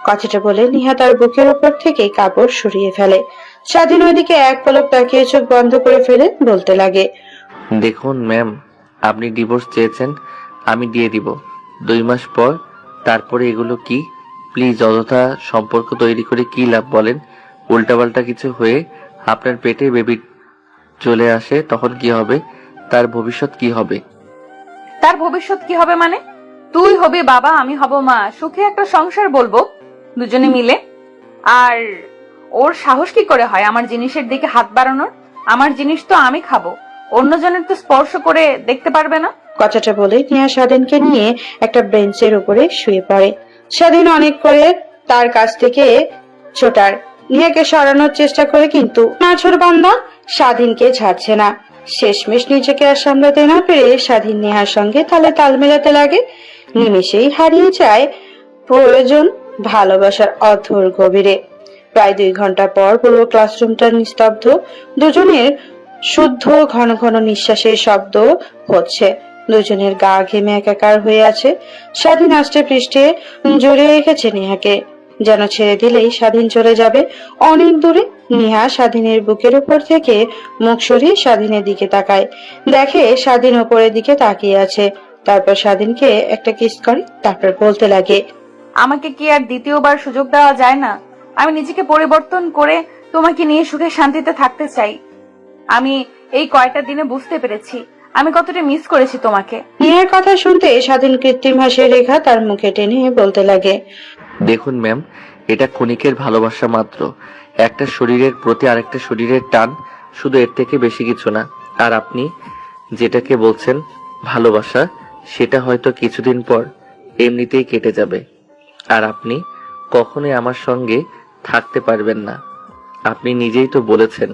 কথাটা বলে নেহা তার বুকের উপর থেকে কাপড় সরিয়ে ফেলে। স্বাধীন ওইদিকে এক পলক তাকিয়ে চোখ বন্ধ করে ফেলে বলতে লাগে, দেখুন ম্যাম, আপনি ডিভোর্স চেয়েছেন, আমি দিয়ে দিব 2 মাস পর। তারপরে এগুলো কি? প্লিজ, অযথা সম্পর্ক তৈরি করে কি লাভ বলেন? উল্টাপাল্টা কিছু হয়ে আপনার পেটে বেবি চলে আসে, তখন কি হবে? তার ভবিষ্যৎ কি হবে? তার ভবিষ্যৎ কি হবে মানে? তুই হবি বাবা, আমি হব মা, সুখে একটা সংসার বলবো দুজনে মিলে। আর ওর সাহস কি করে হয় আমার জিনিসের দিকে হাত বাড়ানোর? আমার জিনিস তো আমি খাবো, অন্যজনের তো স্পর্শ করে দেখতে পারবে না। কথাটা বলে নেহা স্বাধীনকে নিয়ে একটা বেঞ্চের উপরে শুয়ে পড়ে। স্বাধীন অনেক করে তার কাছ থেকে ছোটার নেহাকে সরানোর চেষ্টা করে, কিন্তু নাছোড় বান্দা স্বাধীনকে ছাড়ছে না। শেষমেশ নিজেকে আর সামলাতে না পেরে স্বাধীন নেহার সঙ্গে তালে তাল মেলাতে লাগে। নিমেষেই হারিয়ে যায় প্রয়োজন ভালোবাসার অথর গভীরে। প্রায় 2 ঘন্টা পর পুরো ক্লাসরুমটা নিস্তব্ধ। দুজনের শুদ্ধ ঘন ঘন নিঃশ্বাসের শব্দ হচ্ছে। দুজনের গা ঘেমে একাকার হয়ে আছে। স্বাধীন আষ্টে পৃষ্ঠে জড়িয়ে রেখেছে নেহাকে, যেন ছেড়ে দিলেই স্বাধীন চলে যাবে অনেক দূরে। নেহা স্বাধীনের বুকের উপর থেকে মুখ সরিয়ে স্বাধীনের দিকে তাকায়, দেখে স্বাধীন উপরের দিকে তাকিয়ে আছে। তারপর স্বাধীনকে একটা কিস করে, তারপর বলতে লাগে, আমাকে কি আর দ্বিতীয়বার সুযোগ দেওয়া যায় না? আমি নিজেকে পরিবর্তন করে তোমাকে নিয়ে সুখে শান্তিতে থাকতে চাই। আমি এই কয়টা দিনে বুঝতে পেরেছি আমি কতটা মিস করেছি তোমাকে। নেহার কথা শুনতে স্বাধীন কৃত্রিম হাসির রেখা তার মুখে টেনে বলতে লাগে, দেখুন ম্যাম, এটা ক্ষণিকের ভালোবাসা মাত্র, একটা শরীরের প্রতি আরেকটা শরীরের টান, শুধু এর থেকে বেশি কিছু না। আর আপনি যেটাকে বলছেন ভালোবাসা, সেটা হয়তো কিছুদিন পর এমনিতেই কেটে যাবে, আর আপনি কখনোই আমার সঙ্গে থাকতে পারবেন না। আপনি নিজেই তো বলেছেন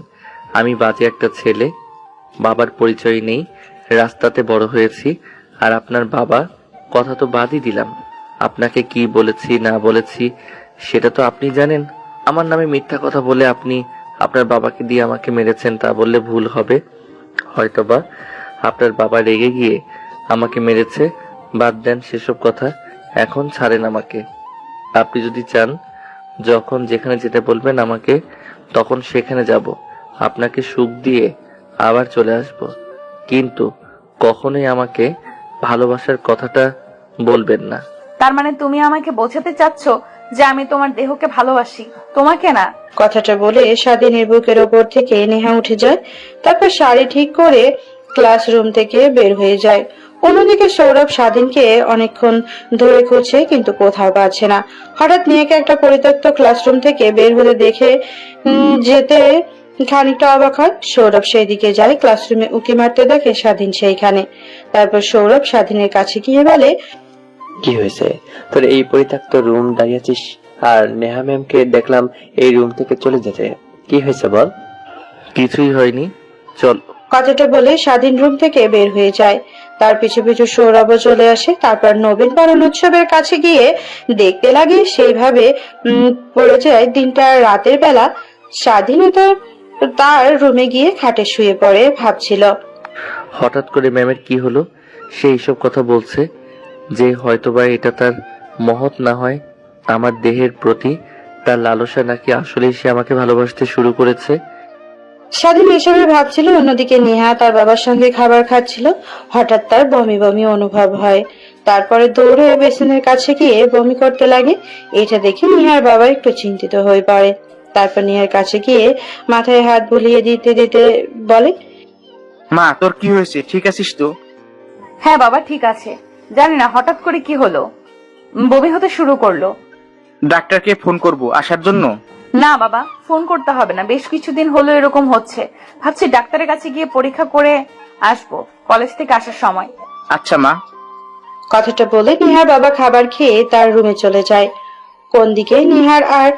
আমি বাজে একটা ছেলে, বাবার পরিচয় নেই, রাস্তাতে বড় হয়েছি। আর আপনার বাবা কথা তো বাদই দিলাম, আপনাকে কি বলেছি না বলেছি সেটা তো আপনি জানেন। আমার নামে মিথ্যা কথা বলে আপনি আপনার বাবাকে দিয়ে আমাকে মেরেছেন, তা বললে ভুল হবে। হয়তোবা আপনার বাবা রেগে গিয়ে আমাকে মেরেছে, বাদ দেন সেসব কথা, এখন ছাড়েন আমাকে। আপনি যদি চান যখন যেখানে যেতে বলবেন আমাকে, তখন সেখানে যাব, আপনাকে সুখ দিয়ে আবার চলে আসব। কিন্তু কখনোই আমাকে ভালোবাসার কথাটা বলবেন না। তার মানে তুমি আমাকে বোঝাতে চাচ্ছ যে আমি তোমার দেহকে ভালোবাসি, তোমাকে না? কথাটা বলে স্বাধীনের বুকের ওপর থেকে নেহা উঠে যায়। তারপর শাড়ি ঠিক করে ক্লাসরুম থেকে বের হয়ে যায়। অন্যদিকে সৌরভ স্বাধীনকে অনেকক্ষণ ধরে খুঁজছে কিন্তু কোথাও পাচ্ছে না। হঠাৎ নেহাকে একটা পরিত্যক্ত ক্লাসরুম থেকে বের হতে দেখে যেতে খানিকটা অবাক হয়। সৌরভ সেই দিকে যায়, ক্লাসরুমে উকি মারতে দেখে স্বাধীন সেইখানে। তারপর সৌরভ স্বাধীনের কাছে গিয়ে বলে, কি হয়েছে তোর? এই পরিত্যক্ত রুম দাঁড়িয়েছিস আর নেহা ম্যামকে দেখলাম এই রুম থেকে চলে যেতে। কি হয়েছে বল? কিছুই হয়নি, চল। কথাটা বলে স্বাধীন রুম থেকে বের হয়ে যায়। তার পিছু পিছু সৌরভও চলে আসে। তারপর নবীন বরণ উৎসবের কাছে গিয়ে দেখতে লাগে সেইভাবে পড়ে যায় দিনটা। রাতের বেলা স্বাধীনতা তার রুমে গিয়ে খাটে শুয়ে পড়ে ভাবছিল। হঠাৎ করে ম্যামের কি হলো? সে এইসব কথা বলছে যে হয়তোবা এটা তার মহৎ না হয় আমার দেহের প্রতি তার লালসা, নাকি আসলেই সে আমাকে ভালোবাসতে শুরু করেছে। স্বাধীন এসবে ভাবছিল। অন্যদিকে নেহা তার বাবার সঙ্গে খাবার খাচ্ছিল। হঠাৎ তার বমি বমি অনুভব হয়। তারপরে দৌড়ে বেসিনের কাছে গিয়ে বমি করতে লাগে। এটা দেখে নেহার বাবা একটু চিন্তিত হয়ে পড়ে। তারপর নেহার কাছে গিয়ে মাথায় হাত বুলিয়ে দিতে দিতে বলে, মা তোর কি হয়েছে, ঠিক আছিস তো? হ্যাঁ বাবা, ঠিক আছে। জানি না হঠাৎ করে কি হলো, বমি হতে শুরু করলো। ডাক্তারকে ফোন করব আসার জন্য? না বাবা, ফোন করতে হবে না, বেশ কিছুদিন হলো এরকম হচ্ছে। ভাবছি ডাক্তারের কাছে গিয়ে পরীক্ষা করে আসবো কলেজ থেকে আসার সময়। আচ্ছা মা। কথাটা বলে নেহার বাবা খাবার খেয়ে তার রুমে চলে যায়। কোন দিকে নেহার আর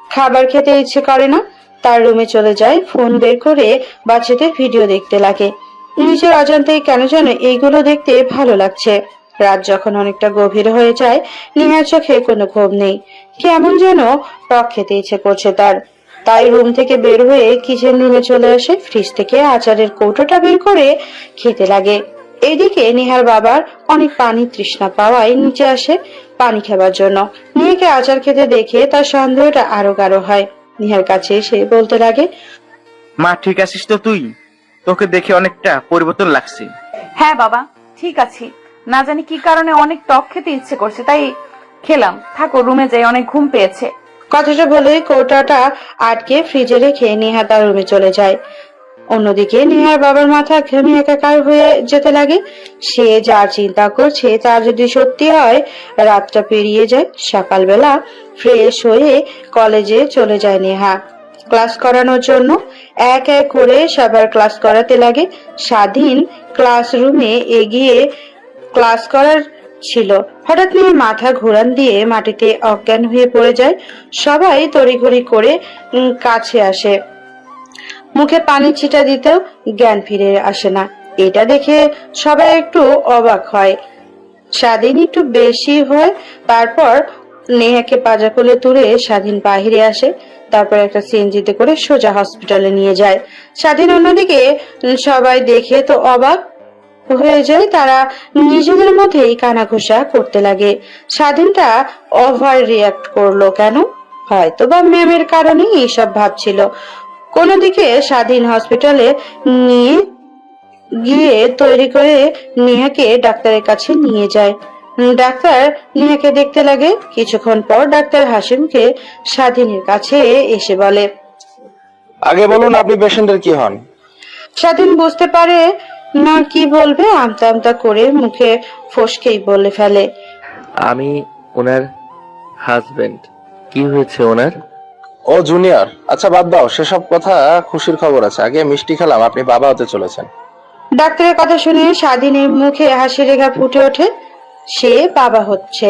খাবার খেতে ইচ্ছে করে না। তার রুমে চলে যায়, ফোন বের করে বাচ্চাদের ভিডিও দেখতে লাগে। নিজের অজান্তেই কেন যেন এইগুলো দেখতে ভালো লাগছে। রাত যখন অনেকটা গভীর হয়ে যায়, নেহার চোখে কোনো ঘুম নেই। কেমন যেন টক খেতে ইচ্ছে করছে তার। তাই রুম থেকে বের হয়ে কিচেন রুমে চলে আসে। ফ্রিজ থেকে আচারের কৌটোটা বের করে খেতে লাগে। এইদিকে নেহার বাবার অনেক পানির তৃষ্ণা পাওয়ায় নিচে আসে পানি খাবার জন্য। নেহাকে আচার খেতে দেখে তার সন্দেহটা আরো গাঢ় হয়। নেহার কাছে এসে বলতে লাগে, মা ঠিক আছিস তো তুই? তোকে দেখে অনেকটা পরিবর্তন লাগছে। হ্যাঁ বাবা, ঠিক আছি। না জানি কি কারণে অনেক টক খেতে ইচ্ছে করছে, তাই খেলাম। থাকো, রুমে যাই, অনেক ঘুম পেয়েছে। কথাটা বলে কৌটাটা আটকে ফ্রিজে রেখে নেহা তার রুমে চলে যায়। অন্যদিকে নেহার বাবার মাথা ঘেমে একাকার হয়ে যেতে লাগে। সে যা চিন্তা করছে তা যদি সত্যি হয়, রাতটা পেরিয়ে যায়। সকালবেলা ফ্রেশ হয়ে কলেজে চলে যায় নেহা ক্লাস করানোর জন্য। এক এক করে সবার ক্লাস করাতে লাগে। স্বাধীন ক্লাসরুমে এগিয়ে ক্লাস করার ছিল। হঠাৎ নিয়ে মাথা ঘোরান দিয়ে মাটিতে অজ্ঞান হয়ে পড়ে যায়। সবাই তড়িঘড়ি করে কাছে আসে। মুখে পানি ছিটা দিতেও জ্ঞান ফিরে আসে না। এটা দেখে সবাই একটু অবাক হয়। স্বাধীন একটু বেশি হয়। তারপর নেহাকে পাজা কোলে তুলে স্বাধীন বাহিরে আসে। তারপর একটা সিএনজিতে করে সোজা হসপিটালে নিয়ে যায়। স্বাধীন অন্যদিকে সবাই দেখে তো অবাক হয়ে যায়। তারা নিজেদের মধ্যেই কানাঘুষা করতে লাগে। স্বাধীনটা ওভার রিয়াক্ট করলো কেন? হয়তো বা ম্যামের কারণে এইসব ভাবছিল। কোনো দিকে স্বাধীন হসপিটালে নিয়ে গিয়ে তৈরি করে নেহাকে ডাক্তারের কাছে নিয়ে যায়। ডাক্তার নেহাকে দেখতে লাগে। কিছুক্ষণ পর ডাক্তার হাসিমকে স্বাধীনের কাছে এসে বলে, আগে বলুন আপনি পেশেন্টের কি হন? স্বাধীন বুঝতে পারে না কি বলবে, আমতা আমতা করে মুখে ফসকেই বলে ফেলে, আমি ওনার হাজবেন্ড। কি হয়েছে ওনার? ও জুনিয়র। আচ্ছা বাদ দাও সেসব কথা, খুশির খবর আছে। আগে মিষ্টি খেলাম, আপনি বাবা হতে চলেছেন। ডাক্তারের কথা শুনে স্বাধীনের মুখে হাসি রেখা ফুটে ওঠে। সে বাবা হচ্ছে।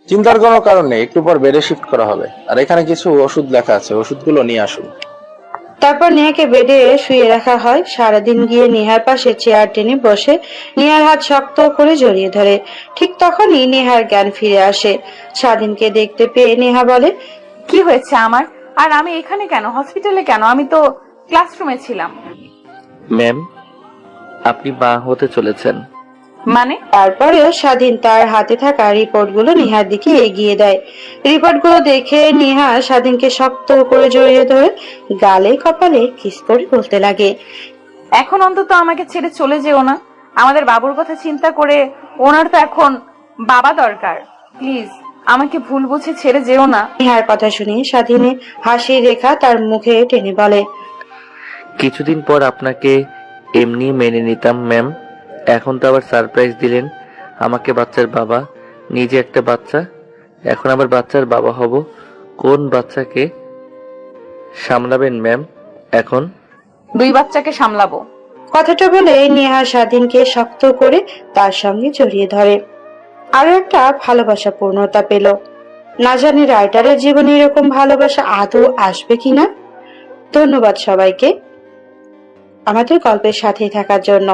চিন্তার কোনো কারণ নেই, একটু পর বেডে শিফট করা হবে। আর এখানে কিছু ওষুধ লেখা আছে, ওষুধগুলো নিয়ে আসুন। তারপর নেহাকে বেডে শুয়ে রাখা হয়। সারাদিন গিয়ে নেহার পাশে চেয়ার টেনে বসে নেহার হাত শক্ত করে জড়িয়ে ধরে। ঠিক তখনই নেহার জ্ঞান ফিরে আসে। স্বাধীনকে দেখতে পেয়ে নেহা বলে, কি হয়েছে আমার? আর আমি এখানে কেন, হসপিটালে কেন? আমি তো ক্লাসরুমে ছিলাম। ম্যাম, আপনি মা হতে চলেছেন। মানে? তারপরেও স্বাধীন তার হাতে থাকা রিপোর্টগুলো নেহার দিকে এগিয়ে দেয়। রিপোর্টগুলো দেখে নেহা স্বাধীনকে শক্ত করে জড়িয়ে ধরে গালে কপালে কিস করে বলতে লাগে, এখন অন্তত আমাকে ছেড়ে চলে যেও না। আমাদের বাবুর কথা চিন্তা করে ওনার তো এখন বাবা দরকার। প্লিজ আমাকে ভুল বুঝে ছেড়ে যেও না। নেহার কথা শুনে স্বাধীনে হাসির রেখা তার মুখে টেনে বলে, কিছুদিন পর আপনাকে এমনি মেনে নিতাম ম্যাম, এখন তো আবার সারপ্রাইজ দিলেন আমাকে বাচ্চার বাবা, নিজে একটা বাচ্চা, এখন আবার বাচ্চার বাবা হব। কোন বাচ্চাকে সামলাবেন ম্যাম এখন? 2 বাচ্চাকে সামলাবো। কথাটা বলে নেহা স্বাধীনকে শক্ত করে তার সঙ্গে জড়িয়ে ধরে। আরো একটা ভালোবাসা পূর্ণতা পেল। না জানি রাইটারের জীবনে এরকম ভালোবাসা আদৌ আসবে কিনা। ধন্যবাদ সবাইকে আমাদের গল্পের সাথে থাকার জন্য।